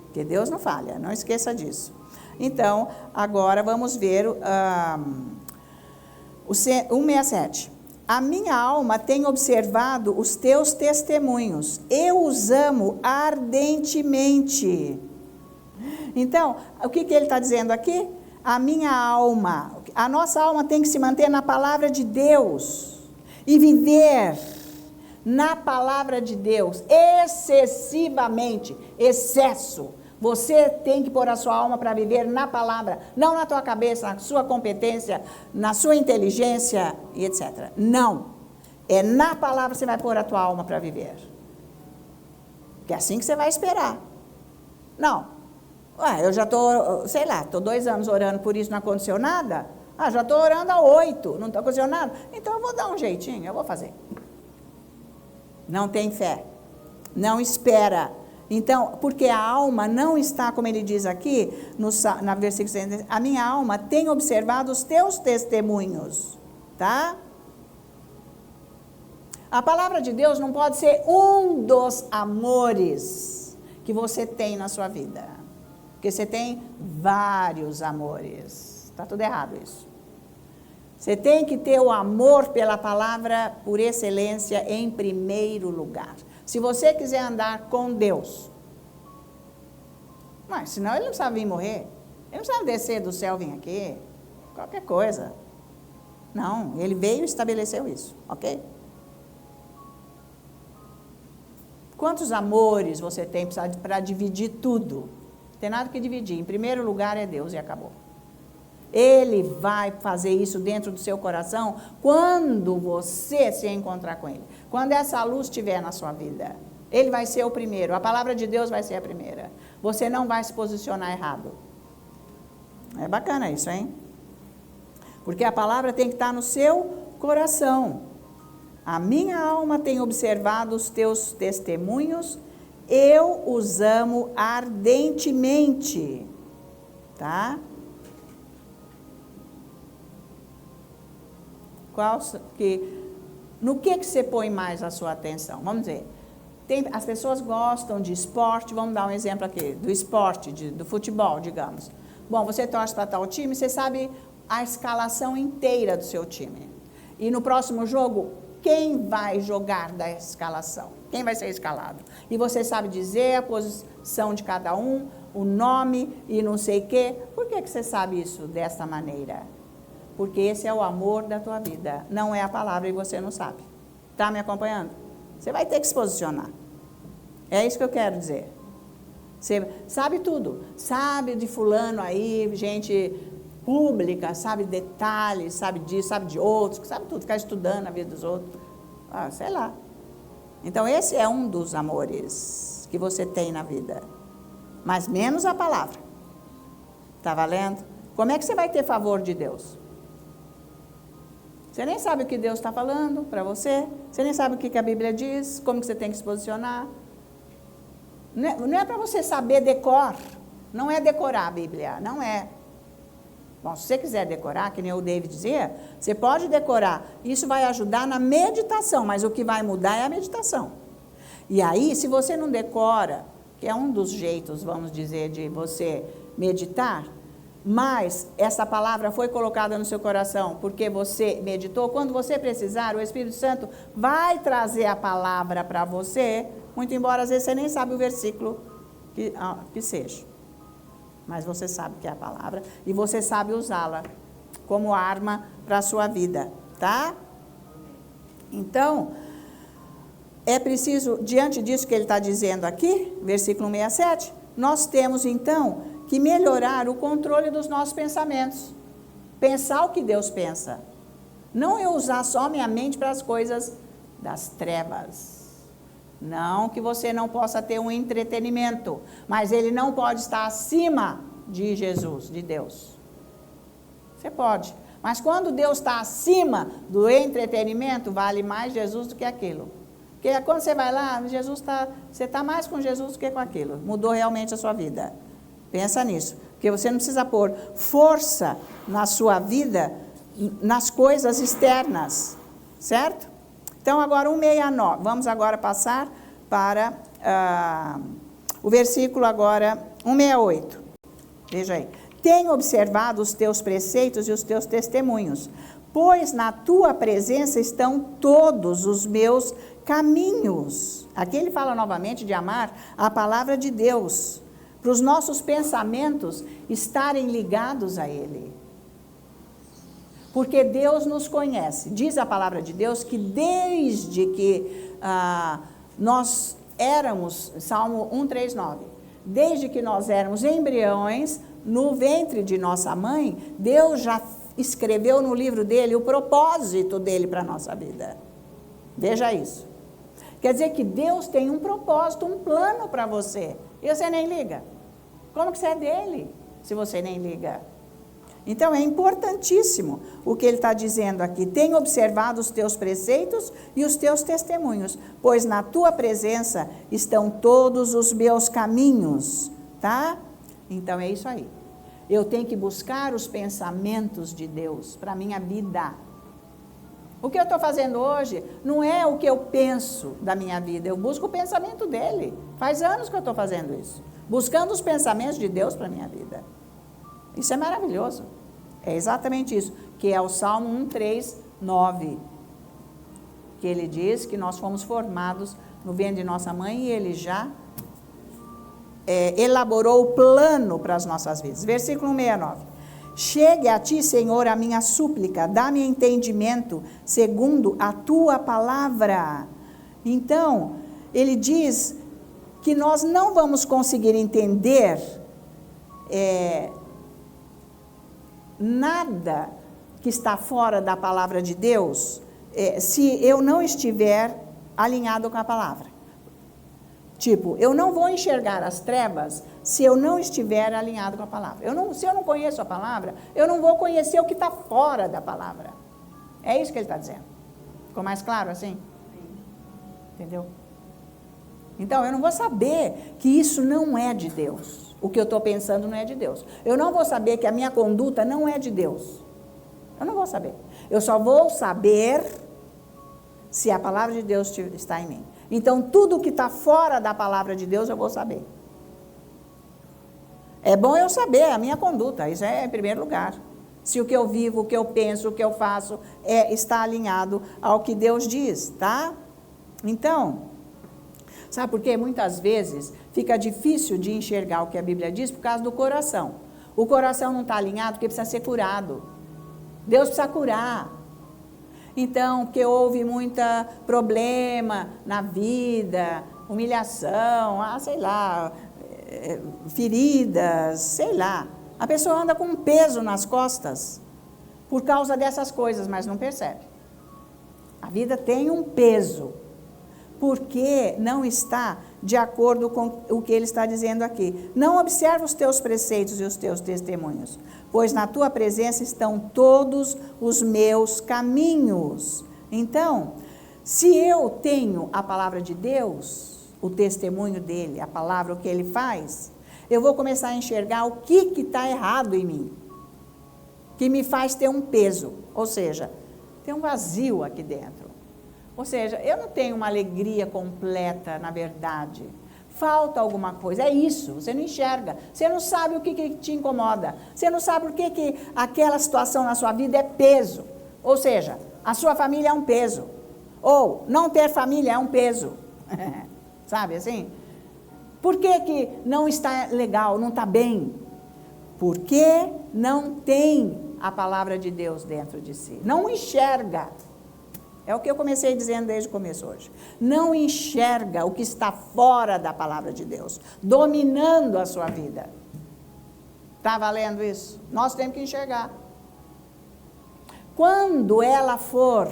Porque Deus não falha, não esqueça disso. Então, agora vamos ver o 167. A minha alma tem observado os teus testemunhos, eu os amo ardentemente. Então, o que ele está dizendo aqui? A minha alma, a nossa alma tem que se manter na palavra de Deus e viver na palavra de Deus excessivamente, excesso. Você tem que pôr a sua alma para viver na palavra, não na tua cabeça, na sua competência, na sua inteligência e etc. Não. É na palavra que você vai pôr a tua alma para viver. Porque é assim que você vai esperar. Não. Ué, eu já estou, sei lá, estou 2 anos orando por isso, não aconteceu nada. Ah, já estou orando há 8, não aconteceu nada. Então eu vou dar um jeitinho, eu vou fazer. Não tem fé, não espera. Então, porque a alma não está, como ele diz aqui, na versículo 60, a minha alma tem observado os teus testemunhos, tá? A palavra de Deus não pode ser um dos amores que você tem na sua vida. Porque você tem vários amores. Está tudo errado isso. Você tem que ter o amor pela palavra por excelência em primeiro lugar. Se você quiser andar com Deus, mas senão ele não precisava vir morrer. Ele não precisava descer do céu e vir aqui. Qualquer coisa. Não, ele veio e estabeleceu isso, ok? Quantos amores você tem para dividir tudo? Não tem nada que dividir. Em primeiro lugar é Deus e acabou. Ele vai fazer isso dentro do seu coração quando você se encontrar com Ele. Quando essa luz estiver na sua vida. Ele vai ser o primeiro. A palavra de Deus vai ser a primeira. Você não vai se posicionar errado. É bacana isso, hein? Porque a palavra tem que estar no seu coração. A minha alma tem observado os teus testemunhos, eu os amo ardentemente. Tá? No que você põe mais a sua atenção? Vamos dizer, as pessoas gostam de esporte, vamos dar um exemplo aqui, do esporte, do futebol, digamos. Bom, você torce para tal time, você sabe a escalação inteira do seu time. E no próximo jogo, quem vai jogar da escalação? Quem vai ser escalado? E você sabe dizer a posição de cada um, o nome e não sei o quê. Por que você sabe isso dessa maneira? Porque esse é o amor da tua vida. Não é a palavra e você não sabe. Está me acompanhando? Você vai ter que se posicionar. É isso que eu quero dizer. Você sabe tudo. Sabe de fulano aí, gente pública, sabe detalhes, sabe disso, sabe de outros, sabe tudo, ficar estudando a vida dos outros. Ah, sei lá. Então, esse é um dos amores que você tem na vida. Mas menos a palavra. Está valendo? Como é que você vai ter favor de Deus? Você nem sabe o que Deus está falando para você. Você nem sabe o que a Bíblia diz, como que você tem que se posicionar. Não é para você saber decor. Não é decorar a Bíblia, não é. Bom, se você quiser decorar, que nem o David dizia, você pode decorar. Isso vai ajudar na meditação, mas o que vai mudar é a meditação. E aí, se você não decora, que é um dos jeitos, vamos dizer, de você meditar, mas essa palavra foi colocada no seu coração porque você meditou, quando você precisar, o Espírito Santo vai trazer a palavra para você, muito embora às vezes você nem sabe o versículo que seja. Mas você sabe que é a palavra e você sabe usá-la como arma para a sua vida, tá? Então, é preciso, diante disso que ele está dizendo aqui, versículo 67, nós temos então que melhorar o controle dos nossos pensamentos. Pensar o que Deus pensa. Não eu usar só minha mente para as coisas das trevas. Não que você não possa ter um entretenimento, mas ele não pode estar acima de Jesus, de Deus. Você pode. Mas quando Deus está acima do entretenimento, vale mais Jesus do que aquilo. Porque quando você vai lá, você está mais com Jesus do que com aquilo. Mudou realmente a sua vida. Pensa nisso. Porque você não precisa pôr força na sua vida, nas coisas externas. Certo? Então, agora 169. Vamos agora passar para o versículo agora 168. Veja aí. Tenho observado os teus preceitos e os teus testemunhos, pois na tua presença estão todos os meus caminhos. Aqui ele fala novamente de amar a palavra de Deus, para os nossos pensamentos estarem ligados a Ele. Porque Deus nos conhece. Diz a palavra de Deus que desde que nós éramos, Salmo 139, desde que nós éramos embriões, no ventre de nossa mãe, Deus já escreveu no livro dele o propósito dele para a nossa vida. Veja isso. Quer dizer que Deus tem um propósito, um plano para você. E você nem liga. Como que você é dele, se você nem liga? Então, é importantíssimo o que ele está dizendo aqui. Tenho observado os teus preceitos e os teus testemunhos, pois na tua presença estão todos os meus caminhos, tá? Então, é isso aí. Eu tenho que buscar os pensamentos de Deus para a minha vida. O que eu estou fazendo hoje não é o que eu penso da minha vida, eu busco o pensamento dele. Faz anos que eu estou fazendo isso, buscando os pensamentos de Deus para a minha vida. Isso é maravilhoso. É exatamente isso, que é o Salmo 139, que ele diz que nós fomos formados no ventre de nossa mãe e ele já elaborou o plano para as nossas vidas. Versículo 69. Chegue a ti, Senhor, a minha súplica, dá-me entendimento segundo a tua palavra. Então, ele diz que nós não vamos conseguir entender nada que está fora da palavra de Deus, se eu não estiver alinhado com a palavra. Tipo, eu não vou enxergar as trevas se eu não estiver alinhado com a palavra. Se eu não conheço a palavra, eu não vou conhecer o que está fora da palavra. É isso que ele está dizendo. Ficou mais claro assim? Entendeu? Então, eu não vou saber que isso não é de Deus. O que eu estou pensando não é de Deus. Eu não vou saber que a minha conduta não é de Deus. Eu não vou saber. Eu só vou saber se a palavra de Deus está em mim. Então, tudo que está fora da palavra de Deus, eu vou saber. É bom eu saber a minha conduta, isso é em primeiro lugar. Se o que eu vivo, o que eu penso, o que eu faço, está alinhado ao que Deus diz, tá? Então, sabe por quê? Muitas vezes fica difícil de enxergar o que a Bíblia diz por causa do coração. O coração não está alinhado porque precisa ser curado. Deus precisa curar. Então, porque houve muito problema na vida, humilhação, sei lá, feridas, sei lá. A pessoa anda com um peso nas costas por causa dessas coisas, mas não percebe. A vida tem um peso, porque não está de acordo com o que ele está dizendo aqui. Não observa os teus preceitos e os teus testemunhos, pois na tua presença estão todos os meus caminhos. Então, se eu tenho a palavra de Deus, o testemunho dele, a palavra, o que ele faz, eu vou começar a enxergar o que está errado em mim, que me faz ter um peso, ou seja, tem um vazio aqui dentro. Ou seja, eu não tenho uma alegria completa, na verdade. Falta alguma coisa, é isso, você não enxerga. Você não sabe o que te incomoda. Você não sabe por que aquela situação na sua vida é peso. Ou seja, a sua família é um peso. Ou não ter família é um peso. Sabe assim? Por que não está legal, não está bem? Porque não tem a palavra de Deus dentro de si. Não enxerga. É o que eu comecei dizendo desde o começo hoje. Não enxerga o que está fora da palavra de Deus, dominando a sua vida. Está valendo isso? Nós temos que enxergar. Quando ela for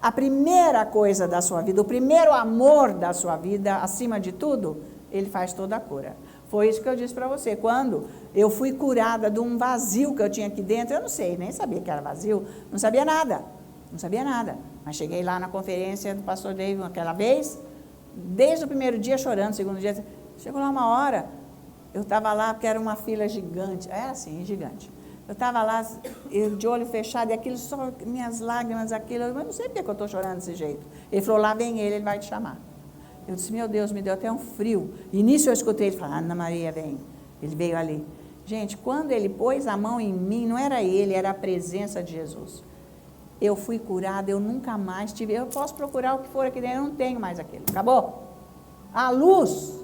a primeira coisa da sua vida, o primeiro amor da sua vida, acima de tudo, ele faz toda a cura. Foi isso que eu disse para você. Quando eu fui curada de um vazio que eu tinha aqui dentro, eu não sei, nem sabia que era vazio, não sabia nada. Não sabia nada, mas cheguei lá na conferência do pastor David aquela vez, desde o primeiro dia chorando, segundo dia, chegou lá uma hora, eu estava lá, porque era uma fila gigante, era assim, gigante, eu estava lá, eu de olho fechado, e aquilo, só minhas lágrimas, aquilo, mas não sei porque que eu estou chorando desse jeito. Ele falou, lá vem ele vai te chamar. Eu disse, meu Deus, me deu até um frio, e nisso eu escutei ele falar, Ana Maria, vem, ele veio ali. Gente, quando ele pôs a mão em mim, não era ele, era a presença de Jesus. Eu fui curada, eu nunca mais tive, eu posso procurar o que for aqui dentro, eu não tenho mais aquilo, acabou. A luz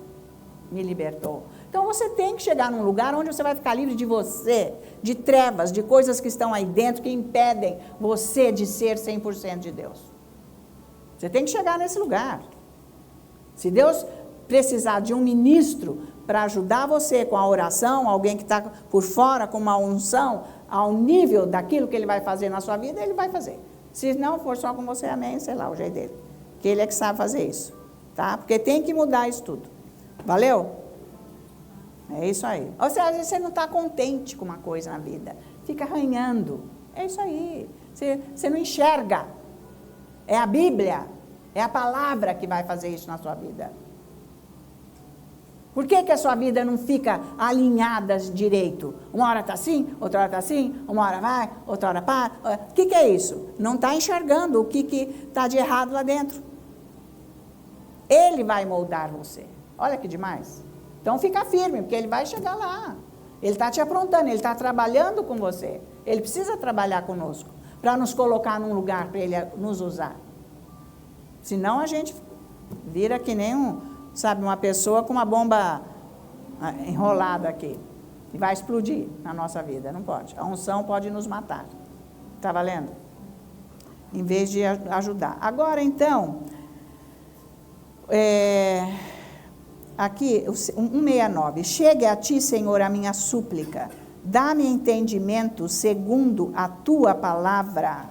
me libertou. Então você tem que chegar num lugar onde você vai ficar livre de você, de trevas, de coisas que estão aí dentro que impedem você de ser 100% de Deus. Você tem que chegar nesse lugar. Se Deus precisar de um ministro para ajudar você com a oração, alguém que está por fora com uma unção, ao nível daquilo que ele vai fazer na sua vida, ele vai fazer. Se não for só com você, amém, sei lá, o jeito dele. Que ele é que sabe fazer isso, tá? Porque tem que mudar isso tudo. Valeu? É isso aí. Ou seja, às vezes você não está contente com uma coisa na vida. Fica arranhando. É isso aí. Você não enxerga. É a Bíblia. É a palavra que vai fazer isso na sua vida. Por que a sua vida não fica alinhada direito? Uma hora está assim, outra hora está assim, uma hora vai, outra hora para. O que é isso? Não está enxergando o que está de errado lá dentro. Ele vai moldar você. Olha que demais. Então fica firme, porque ele vai chegar lá. Ele está te aprontando, ele está trabalhando com você. Ele precisa trabalhar conosco, para nos colocar num lugar, para ele nos usar. Senão a gente vira que nem uma pessoa com uma bomba enrolada aqui. E vai explodir na nossa vida, não pode. A unção pode nos matar. Está valendo? Em vez de ajudar. Agora, então, aqui, 169. Chegue a ti, Senhor, a minha súplica. Dá-me entendimento segundo a tua palavra.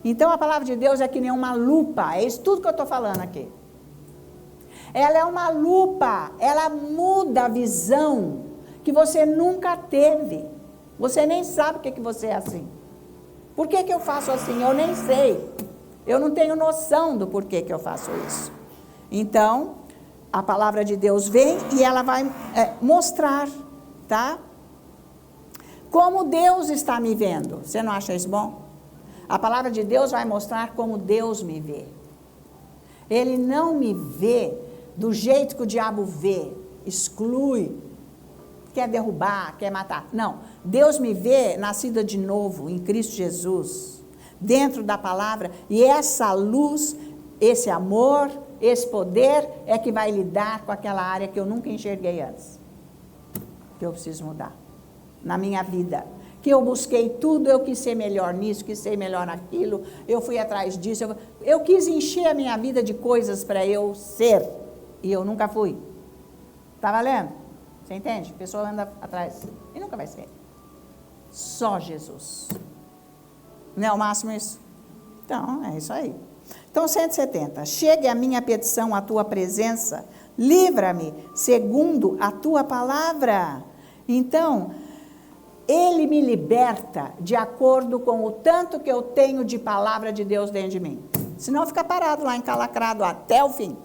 Então, a palavra de Deus é que nem uma lupa. É isso tudo que eu estou falando aqui. Ela é uma lupa. Ela muda a visão que você nunca teve. Você nem sabe o que você é assim. Por que eu faço assim? Eu nem sei. Eu não tenho noção do porquê que eu faço isso. Então, a palavra de Deus vem e ela vai mostrar, tá? Como Deus está me vendo. Você não acha isso bom? A palavra de Deus vai mostrar como Deus me vê. Ele não me vê do jeito que o diabo vê, exclui, quer derrubar, quer matar. Não, Deus me vê nascida de novo em Cristo Jesus, dentro da palavra, e essa luz, esse amor, esse poder é que vai lidar com aquela área que eu nunca enxerguei antes, que eu preciso mudar na minha vida. Que eu busquei tudo, eu quis ser melhor nisso, quis ser melhor naquilo, eu fui atrás disso, eu quis encher a minha vida de coisas para eu ser, e eu nunca fui. Está valendo? Você entende? A pessoa anda atrás e nunca vai ser. Só Jesus. Não é o máximo isso? Então, é isso aí. Então, 170. Chegue a minha petição à tua presença, livra-me segundo a tua palavra. Então, ele me liberta de acordo com o tanto que eu tenho de palavra de Deus dentro de mim. Senão fica parado lá, encalacrado até o fim.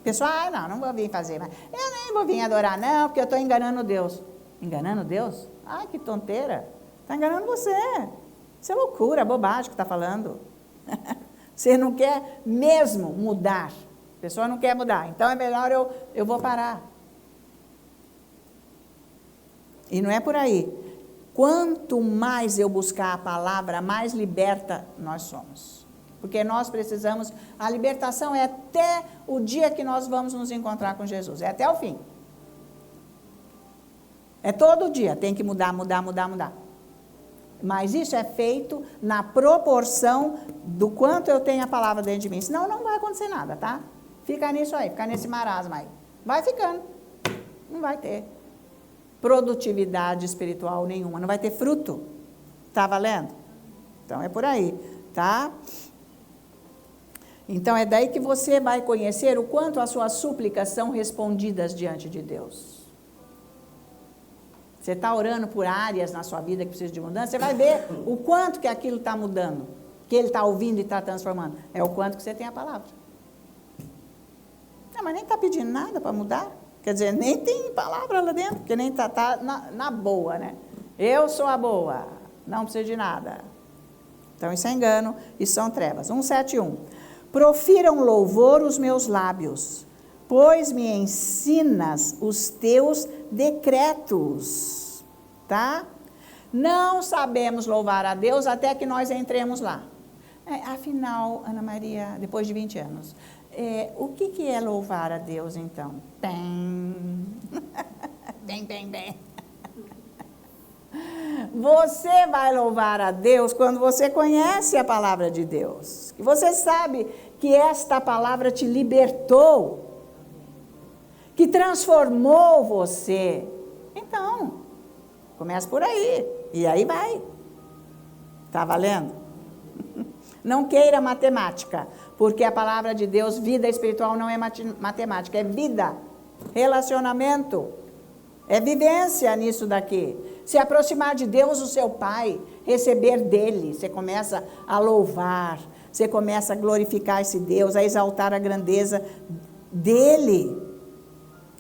Pessoal, não vou vir fazer, mas eu nem vou vir adorar não, porque eu estou enganando Deus. Enganando Deus? Ai, que tonteira. Está enganando você. Isso é loucura, bobagem que está falando. Você não quer mesmo mudar. A pessoa não quer mudar. Então é melhor eu vou parar. E não é por aí. Quanto mais eu buscar a palavra, mais liberta nós somos. Porque nós precisamos, a libertação é até o dia que nós vamos nos encontrar com Jesus. É até o fim. É todo dia, tem que mudar. Mas isso é feito na proporção do quanto eu tenho a palavra dentro de mim. Senão não vai acontecer nada, tá? Fica nisso aí, fica nesse marasma aí. Vai ficando. Não vai ter produtividade espiritual nenhuma, não vai ter fruto. Tá valendo? Então é por aí, tá? Então é daí que você vai conhecer o quanto as suas súplicas são respondidas diante de Deus. Você está orando por áreas na sua vida que precisa de mudança, você vai ver o quanto que aquilo está mudando, que ele está ouvindo e está transformando. É o quanto que você tem a palavra. Não, mas nem está pedindo nada para mudar. Quer dizer, nem tem palavra lá dentro, porque nem está na boa, né? Eu sou a boa, não preciso de nada. Então isso é engano, isso são trevas. 171. Profiram louvor os meus lábios, pois me ensinas os teus decretos. Tá? Não sabemos louvar a Deus até que nós entremos lá. Afinal, Ana Maria, depois de 20 anos, o que é louvar a Deus então? Bem. Você vai louvar a Deus quando você conhece a palavra de Deus. E você sabe que esta palavra te libertou, que transformou você. Então, começa por aí. E aí vai. Tá valendo? Não queira matemática, porque a palavra de Deus, vida espiritual, não é matemática, é vida. Relacionamento. É vivência nisso daqui. Se aproximar de Deus, o seu Pai, receber dele. Você começa a louvar, você começa a glorificar esse Deus, a exaltar a grandeza dele.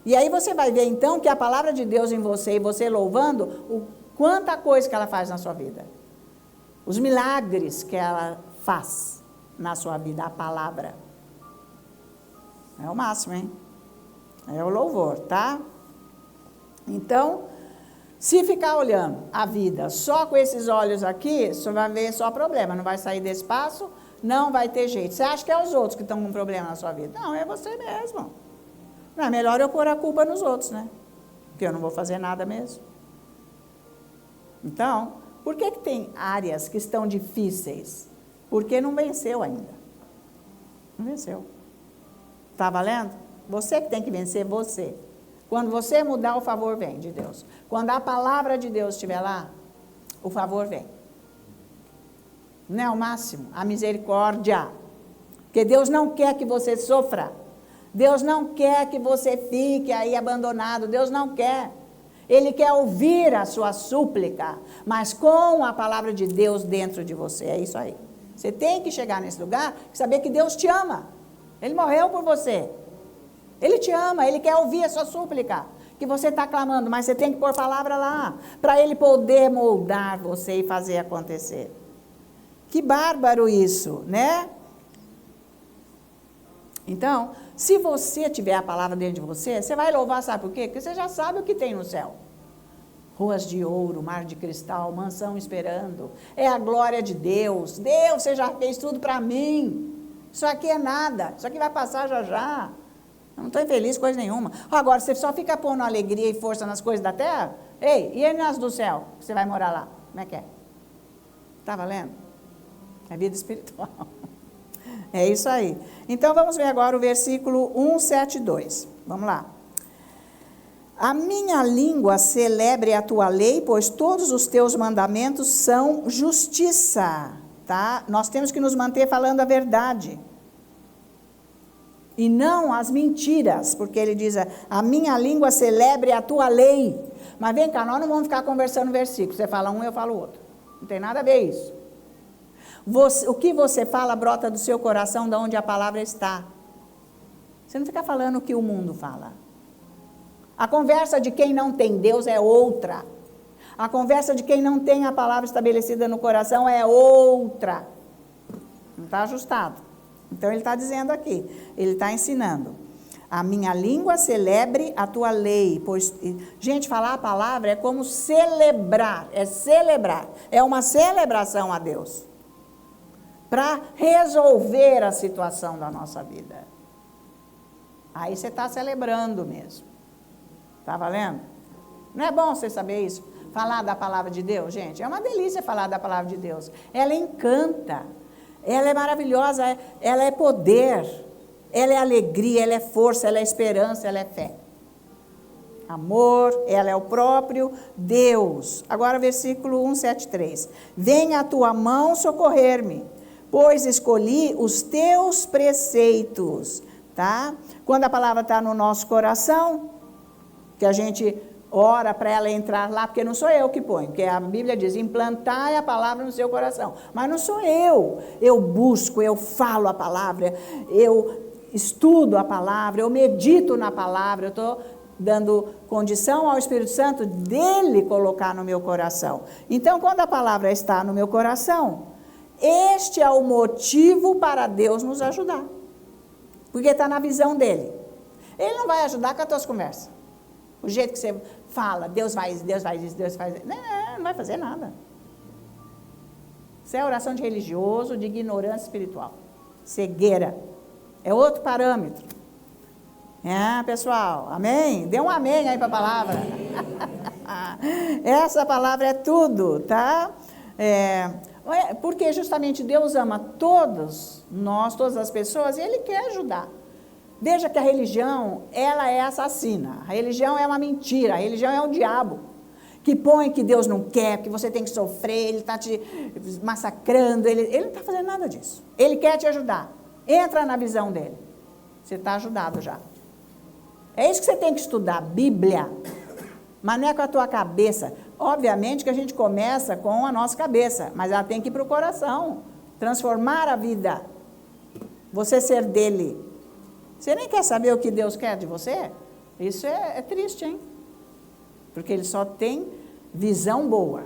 E aí você vai ver então que a palavra de Deus em você e você louvando, quanta coisa que ela faz na sua vida. Os milagres que ela faz na sua vida, a palavra. É o máximo, hein? É o louvor, tá? Então, se ficar olhando a vida só com esses olhos aqui, você vai ver só problema, não vai sair desse passo, não vai ter jeito. Você acha que é os outros que estão com problema na sua vida? Não, é você mesmo. Não é melhor eu pôr a culpa nos outros, né? Porque eu não vou fazer nada mesmo. Então, por que tem áreas que estão difíceis? Porque não venceu ainda. Não venceu. Tá valendo? Você que tem que vencer, você. Quando você mudar, o favor vem de Deus. Quando a palavra de Deus estiver lá, o favor vem. Não é o máximo? A misericórdia. Porque Deus não quer que você sofra. Deus não quer que você fique aí abandonado. Deus não quer. Ele quer ouvir a sua súplica, mas com a palavra de Deus dentro de você. É isso aí. Você tem que chegar nesse lugar e saber que Deus te ama. Ele morreu por você. Ele te ama, Ele quer ouvir a sua súplica, que você está clamando, mas você tem que pôr palavra lá, para Ele poder moldar você e fazer acontecer. Que bárbaro isso, né? Então, se você tiver a palavra dentro de você, você vai louvar, sabe por quê? Porque você já sabe o que tem no céu. Ruas de ouro, mar de cristal, mansão esperando. É a glória de Deus. Deus, você já fez tudo para mim. Isso aqui é nada, isso aqui vai passar já já. Eu não estou infeliz com coisa nenhuma. Agora, você só fica pondo alegria e força nas coisas da terra? Ei, e nas do céu? Você vai morar lá? Como é que é? Está valendo? É vida espiritual. É isso aí. Então, vamos ver agora o versículo 172. Vamos lá. A minha língua celebre a tua lei, pois todos os teus mandamentos são justiça. Tá? Nós temos que nos manter falando a verdade. E não as mentiras, porque ele diz, a minha língua celebre a tua lei. Mas vem cá, nós não vamos ficar conversando versículos. Você fala um, eu falo outro. Não tem nada a ver isso. O que você fala brota do seu coração, de onde a palavra está. Você não fica falando o que o mundo fala. A conversa de quem não tem Deus é outra. A conversa de quem não tem a palavra estabelecida no coração é outra. Não está ajustado. Então, ele está dizendo aqui, ele está ensinando. A minha língua celebre a tua lei. Pois, gente, falar a palavra é como celebrar. É uma celebração a Deus. Para resolver a situação da nossa vida. Aí você está celebrando mesmo. Está valendo? Não é bom você saber isso? Falar da palavra de Deus, gente? É uma delícia falar da palavra de Deus. Ela encanta. Ela é maravilhosa, ela é poder, ela é alegria, ela é força, ela é esperança, ela é fé. Amor, ela é o próprio Deus. Agora, versículo 173. Venha a tua mão socorrer-me, pois escolhi os teus preceitos. Tá? Quando a palavra está no nosso coração, que a gente ora para ela entrar lá, porque não sou eu que ponho, porque a Bíblia diz, implantai a palavra no seu coração, mas não sou eu busco, eu falo a palavra, eu estudo a palavra, eu medito na palavra, eu estou dando condição ao Espírito Santo dele colocar no meu coração. Então, quando a palavra está no meu coração, este é o motivo para Deus nos ajudar, porque está na visão dele. Ele não vai ajudar com as tuas conversas. O jeito que você fala, Deus faz isso, Deus faz isso. Não vai fazer nada. Isso é oração de religioso, de ignorância espiritual. Cegueira. É outro parâmetro. Pessoal, amém? Dê um amém aí para a palavra. Essa palavra é tudo, tá? Porque justamente Deus ama todos nós, todas as pessoas, e Ele quer ajudar. Veja que a religião, ela é assassina. A religião é uma mentira. A religião é um diabo. Que põe que Deus não quer, que você tem que sofrer, Ele está te massacrando. Ele não está fazendo nada disso. Ele quer te ajudar. Entra na visão dele. Você está ajudado já. É isso que você tem que estudar, Bíblia. Mas não é com a tua cabeça. Obviamente que a gente começa com a nossa cabeça, mas ela tem que ir para o coração. Transformar a vida. Você ser dele. Você nem quer saber o que Deus quer de você? Isso é triste, hein? Porque ele só tem visão boa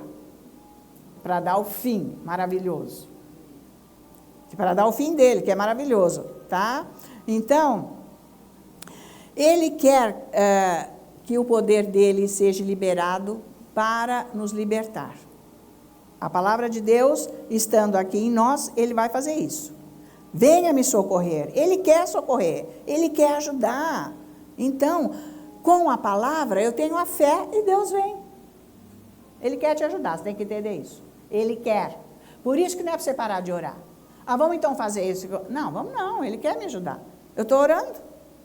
para dar o fim maravilhoso. Para dar o fim dele, que é maravilhoso, tá? Então, ele quer que o poder dele seja liberado para nos libertar. A palavra de Deus, estando aqui em nós, ele vai fazer isso. Venha me socorrer. Ele quer socorrer, ele quer ajudar. Então, com a palavra, eu tenho a fé e Deus vem. Ele quer te ajudar, você tem que entender isso. Ele quer. Por isso que não é para você parar de orar. Ah, vamos então fazer isso? Não, vamos não, ele quer me ajudar. Eu estou orando,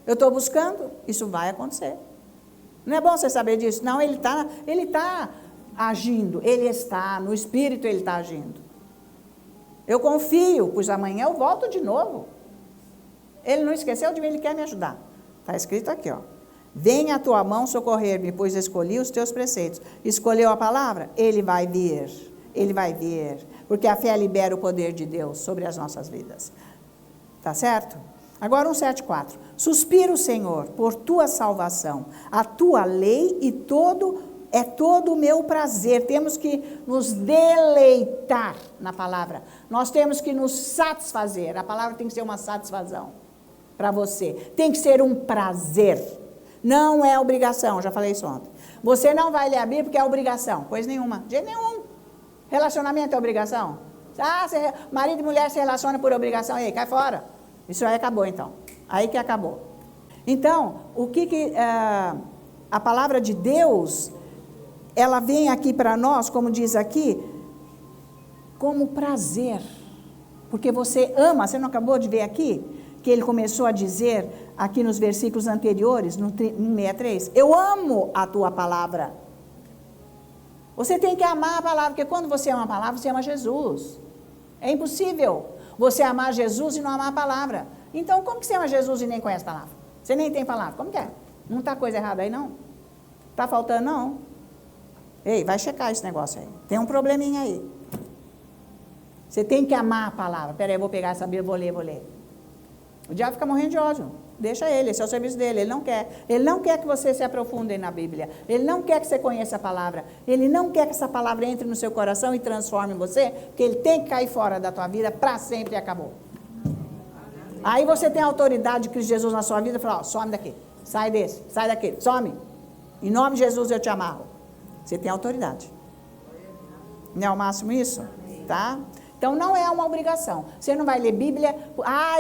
eu estou buscando, isso vai acontecer. Não é bom você saber disso? Não, ele está agindo, ele está, no Espírito ele está agindo. Eu confio, pois amanhã eu volto de novo. Ele não esqueceu de mim, ele quer me ajudar. Está escrito aqui, ó. Venha a tua mão socorrer-me, pois escolhi os teus preceitos. Escolheu a palavra? Ele vai vir. Ele vai vir. Porque a fé libera o poder de Deus sobre as nossas vidas. Tá certo? Agora 1:7,4. Suspiro, Senhor, por tua salvação. A tua lei é todo o meu prazer. Temos que nos deleitar na palavra. Nós temos que nos satisfazer. A palavra tem que ser uma satisfação para você. Tem que ser um prazer. Não é obrigação, já falei isso ontem. Você não vai ler a Bíblia porque é obrigação. Coisa nenhuma. De jeito nenhum. Relacionamento é obrigação. Ah, marido e mulher se relacionam por obrigação. Ei, cai fora. Isso aí acabou então. Aí que acabou. Então, a palavra de Deus, ela vem aqui para nós, como diz aqui, como prazer. Porque você ama, você não acabou de ver aqui? Que ele começou a dizer aqui nos versículos anteriores, no 63, eu amo a tua palavra. Você tem que amar a palavra, porque quando você ama a palavra, você ama Jesus. É impossível você amar Jesus e não amar a palavra. Então, como que você ama Jesus e nem conhece a palavra? Você nem tem palavra, como que é? Não está coisa errada aí, não? Está faltando, não? Ei, vai checar esse negócio aí. Tem um probleminha aí. Você tem que amar a palavra. Espera aí, eu vou pegar essa Bíblia, vou ler. O diabo fica morrendo de ódio. Deixa ele, esse é o serviço dele. Ele não quer. Ele não quer que você se aprofunde na Bíblia. Ele não quer que você conheça a palavra. Ele não quer que essa palavra entre no seu coração e transforme você, porque ele tem que cair fora da tua vida para sempre e acabou. Aí você tem a autoridade de Cristo Jesus na sua vida e fala, ó, some daqui, sai desse, sai daquele, some. Em nome de Jesus eu te amarro. Você tem autoridade. Não é o máximo isso? Tá? Então, não é uma obrigação. Você não vai ler Bíblia,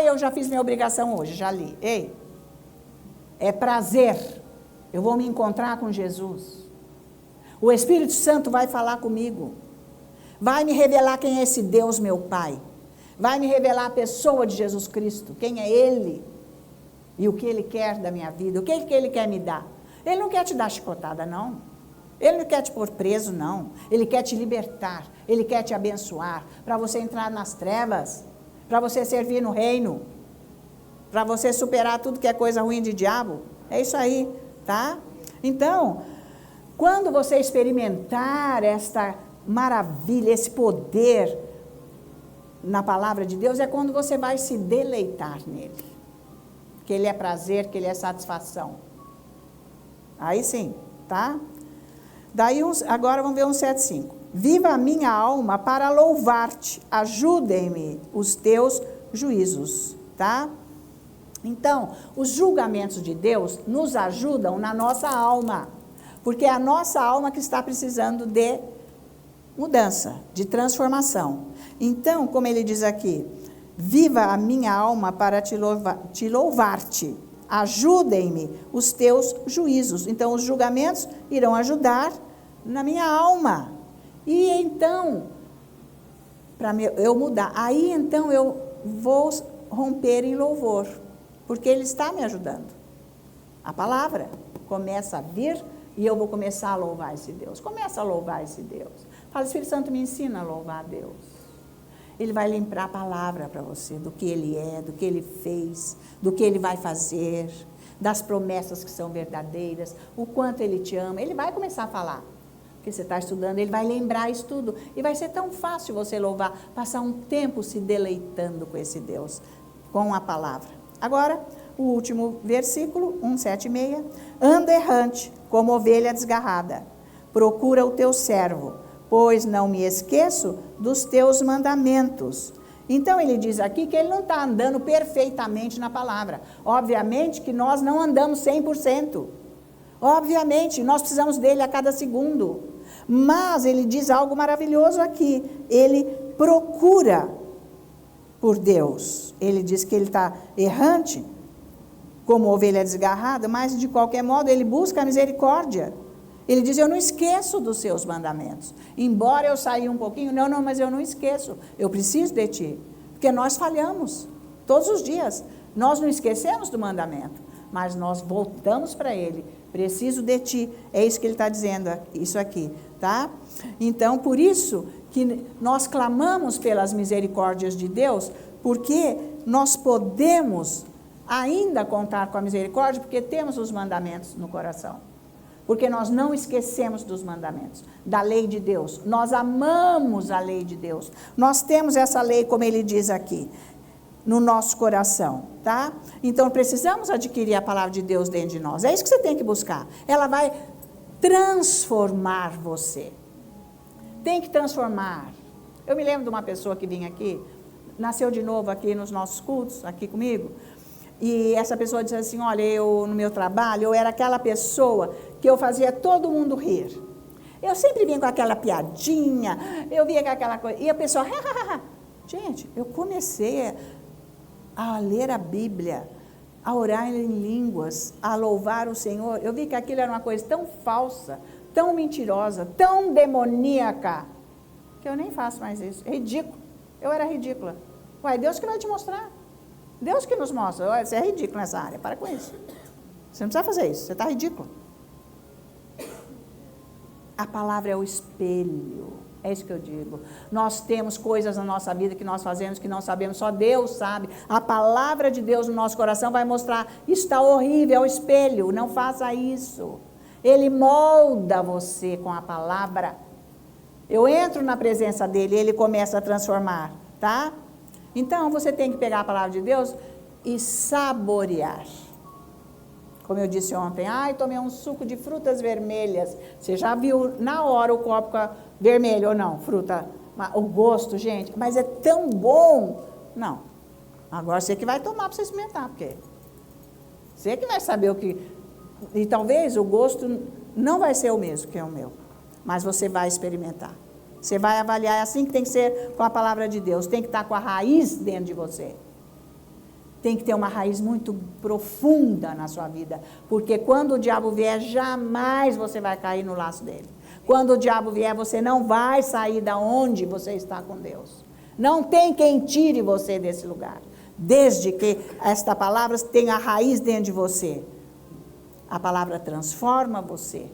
eu já fiz minha obrigação hoje, já li. Ei, é prazer. Eu vou me encontrar com Jesus. O Espírito Santo vai falar comigo. Vai me revelar quem é esse Deus, meu Pai. Vai me revelar a pessoa de Jesus Cristo, quem é Ele. E o que Ele quer da minha vida, o que Ele quer me dar. Ele não quer te dar chicotada, não. Ele não quer te pôr preso, não. Ele quer te libertar. Ele quer te abençoar. Para você entrar nas trevas. Para você servir no reino. Para você superar tudo que é coisa ruim de diabo. É isso aí, tá? Então, quando você experimentar esta maravilha, esse poder na palavra de Deus, é quando você vai se deleitar nele. Que ele é prazer, que ele é satisfação. Aí sim, tá? Daí, agora vamos ver 1:7,5. Viva a minha alma para louvar-te, ajudem-me os teus juízos, tá? Então, os julgamentos de Deus nos ajudam na nossa alma, porque é a nossa alma que está precisando de mudança, de transformação. Então, como ele diz aqui, viva a minha alma para te louvar-te, ajudem-me os teus juízos. Então, os julgamentos irão ajudar na minha alma. E então, para eu mudar, aí então eu vou romper em louvor, porque ele está me ajudando. A palavra começa a vir e eu vou começar a louvar esse Deus. Começa a louvar esse Deus. Fala, Espírito Santo, me ensina a louvar a Deus. Ele vai lembrar a palavra para você, do que ele é, do que ele fez, do que ele vai fazer, das promessas que são verdadeiras, o quanto Ele te ama. Ele vai começar a falar. Porque você está estudando, Ele vai lembrar isso tudo. E vai ser tão fácil você louvar, passar um tempo se deleitando com esse Deus, com a palavra. Agora, o último versículo, 1:7-6. Anda errante, como ovelha desgarrada. Procura o teu servo, pois não me esqueço dos teus mandamentos. Então, ele diz aqui que ele não está andando perfeitamente na palavra. Obviamente que nós não andamos 100%. Obviamente, nós precisamos dele a cada segundo. Mas ele diz algo maravilhoso aqui. Ele procura por Deus. Ele diz que ele está errante, como ovelha desgarrada, mas de qualquer modo ele busca a misericórdia. Ele diz, eu não esqueço dos seus mandamentos. Embora eu saia um pouquinho, não, mas eu não esqueço. Eu preciso de ti. Porque nós falhamos todos os dias. Nós não esquecemos do mandamento, mas nós voltamos para ele. Preciso de ti. É isso que ele está dizendo, isso aqui, tá? Então, por isso que nós clamamos pelas misericórdias de Deus, porque nós podemos ainda contar com a misericórdia, porque temos os mandamentos no coração. Porque nós não esquecemos dos mandamentos, da lei de Deus. Nós amamos a lei de Deus. Nós temos essa lei, como ele diz aqui, no nosso coração, tá? Então, precisamos adquirir a palavra de Deus dentro de nós. É isso que você tem que buscar. Ela vai transformar você. Tem que transformar. Eu me lembro de uma pessoa que vinha aqui, nasceu de novo aqui nos nossos cultos, aqui comigo, e essa pessoa disse assim, olha, eu no meu trabalho, eu era aquela pessoa que eu fazia todo mundo rir. Eu sempre vinha com aquela piadinha, eu vinha com aquela coisa, e a pessoa, gente, eu comecei a ler a Bíblia, a orar em línguas, a louvar o Senhor, eu vi que aquilo era uma coisa tão falsa, tão mentirosa, tão demoníaca, que eu nem faço mais isso, é ridículo, eu era ridícula. Uai, Deus que vai te mostrar. Deus que nos mostra, olha, você é ridículo nessa área, para com isso. Você não precisa fazer isso, você está ridículo. A palavra é o espelho, é isso que eu digo. Nós temos coisas na nossa vida que nós fazemos que não sabemos, só Deus sabe. A palavra de Deus no nosso coração vai mostrar, isso está horrível, é o espelho, não faça isso. Ele molda você com a palavra. Eu entro na presença dele, ele começa a transformar, tá? Então, você tem que pegar a palavra de Deus e saborear. Como eu disse ontem, tomei um suco de frutas vermelhas. Você já viu na hora o copo vermelho ou não? Fruta, o gosto, gente, mas é tão bom. Não, agora você que vai tomar para você experimentar, porque você que vai saber o que... E talvez o gosto não vai ser o mesmo que é o meu, mas você vai experimentar. Você vai avaliar, é assim que tem que ser com a palavra de Deus. Tem que estar com a raiz dentro de você. Tem que ter uma raiz muito profunda na sua vida. Porque quando o diabo vier, jamais você vai cair no laço dele. Quando o diabo vier, você não vai sair da onde você está com Deus. Não tem quem tire você desse lugar. Desde que esta palavra tenha a raiz dentro de você. A palavra transforma você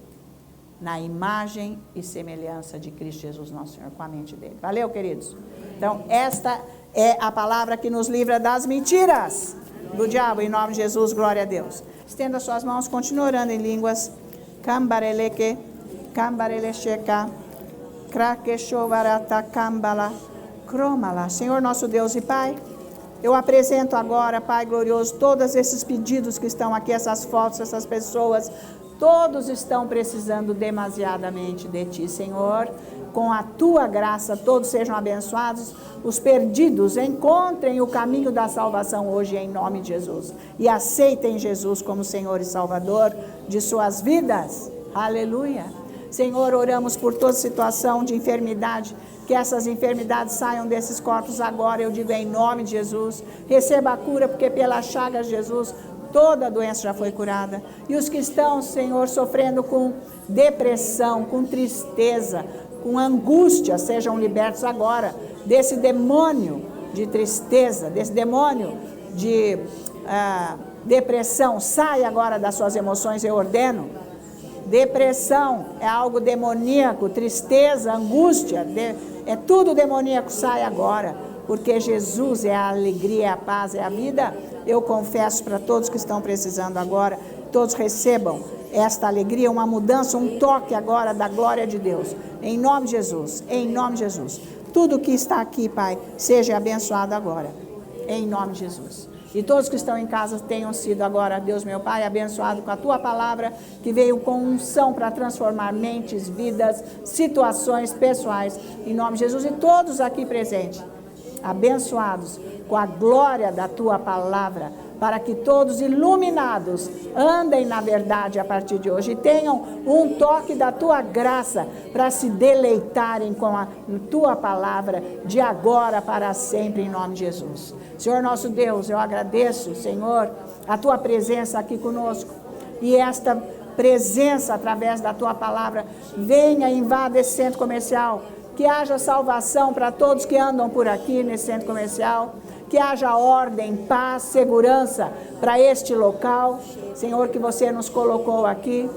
na imagem e semelhança de Cristo Jesus, nosso Senhor, com a mente dele. Valeu, queridos? Então, esta é a palavra que nos livra das mentiras do diabo. Em nome de Jesus, glória a Deus. Estenda suas mãos, continue orando em línguas. Kambareleke, kambarelecheka, krakeshovarata kambala, kromala. Senhor, nosso Deus e Pai, eu apresento agora, Pai glorioso, todos esses pedidos que estão aqui, essas fotos, essas pessoas. Todos estão precisando demasiadamente de Ti, Senhor. Com a Tua graça, todos sejam abençoados. Os perdidos encontrem o caminho da salvação hoje, em nome de Jesus. E aceitem Jesus como Senhor e Salvador de suas vidas. Aleluia. Senhor, oramos por toda situação de enfermidade. Que essas enfermidades saiam desses corpos agora, eu digo em nome de Jesus. Receba a cura, porque pela chaga de Jesus toda a doença já foi curada. E os que estão, Senhor, sofrendo com depressão, com tristeza, com angústia, sejam libertos agora desse demônio de tristeza, desse demônio de depressão. Sai agora das suas emoções, eu ordeno. Depressão é algo demoníaco, tristeza, angústia, é tudo demoníaco, sai agora. porque Jesus é a alegria, é a paz, é a vida. Eu confesso para todos que estão precisando agora, todos recebam esta alegria, uma mudança, um toque agora da glória de Deus. Em nome de Jesus, em nome de Jesus. Tudo que está aqui, Pai, seja abençoado agora. Em nome de Jesus. E todos que estão em casa tenham sido agora, Deus meu Pai, abençoado com a Tua palavra, que veio com unção para transformar mentes, vidas, situações pessoais. Em nome de Jesus. E todos aqui presentes, abençoados com a glória da Tua palavra, para que todos iluminados andem na verdade a partir de hoje e tenham um toque da Tua graça para se deleitarem com a Tua palavra de agora para sempre, em nome de Jesus. Senhor nosso Deus, eu agradeço, Senhor, a Tua presença aqui conosco, e esta presença através da Tua palavra venha e invada esse centro comercial, que haja salvação para todos que andam por aqui nesse centro comercial, que haja ordem, paz, segurança para este local, Senhor, que você nos colocou aqui.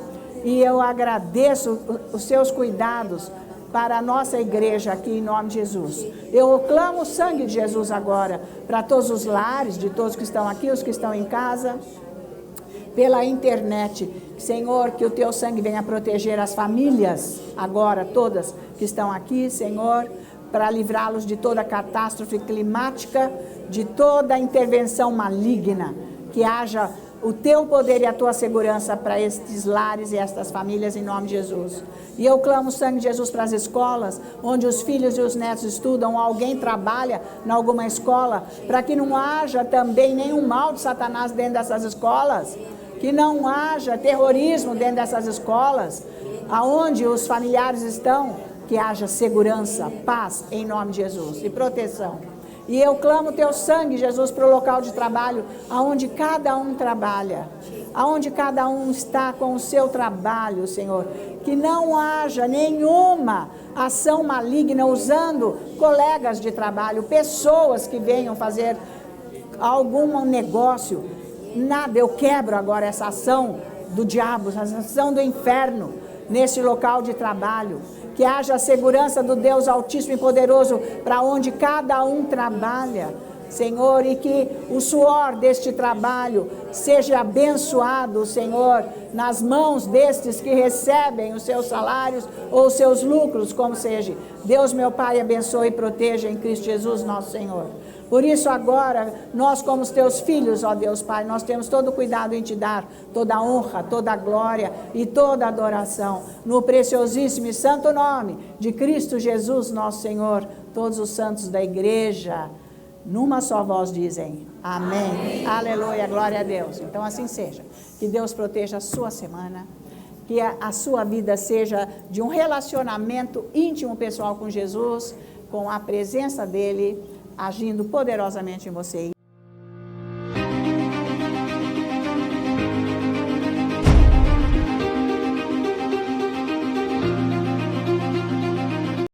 E eu agradeço os seus cuidados para a nossa igreja aqui, em nome de Jesus. Eu clamo o sangue de Jesus agora para todos os lares, de todos que estão aqui, os que estão em casa, pela internet. Senhor, que o teu sangue venha proteger as famílias agora, todas que estão aqui, Senhor, para livrá-los de toda catástrofe climática, de toda intervenção maligna, que haja o teu poder e a tua segurança para estes lares e estas famílias, em nome de Jesus. E eu clamo o sangue de Jesus para as escolas, onde os filhos e os netos estudam, alguém trabalha em alguma escola, para que não haja também nenhum mal de Satanás dentro dessas escolas, que não haja terrorismo dentro dessas escolas, aonde os familiares estão, que haja segurança, paz, em nome de Jesus, e proteção. E eu clamo o teu sangue, Jesus, para o local de trabalho, aonde cada um trabalha, aonde cada um está com o seu trabalho, Senhor, que não haja nenhuma ação maligna usando colegas de trabalho, pessoas que venham fazer algum negócio. Nada, eu quebro agora essa ação do diabo, essa ação do inferno nesse local de trabalho. Que haja a segurança do Deus Altíssimo e Poderoso para onde cada um trabalha, Senhor, e que o suor deste trabalho seja abençoado, Senhor, nas mãos destes que recebem os seus salários ou os seus lucros, como seja. Deus, meu Pai, abençoe e proteja em Cristo Jesus, nosso Senhor. Por isso agora, nós como os teus filhos, ó Deus Pai, nós temos todo o cuidado em te dar toda a honra, toda a glória e toda a adoração, no preciosíssimo e santo nome de Cristo Jesus, nosso Senhor. Todos os santos da igreja, numa só voz dizem amém. Aleluia, glória a Deus. Então assim seja. Que Deus proteja a sua semana, que a sua vida seja de um relacionamento íntimo pessoal com Jesus, com a presença dele, agindo poderosamente em você.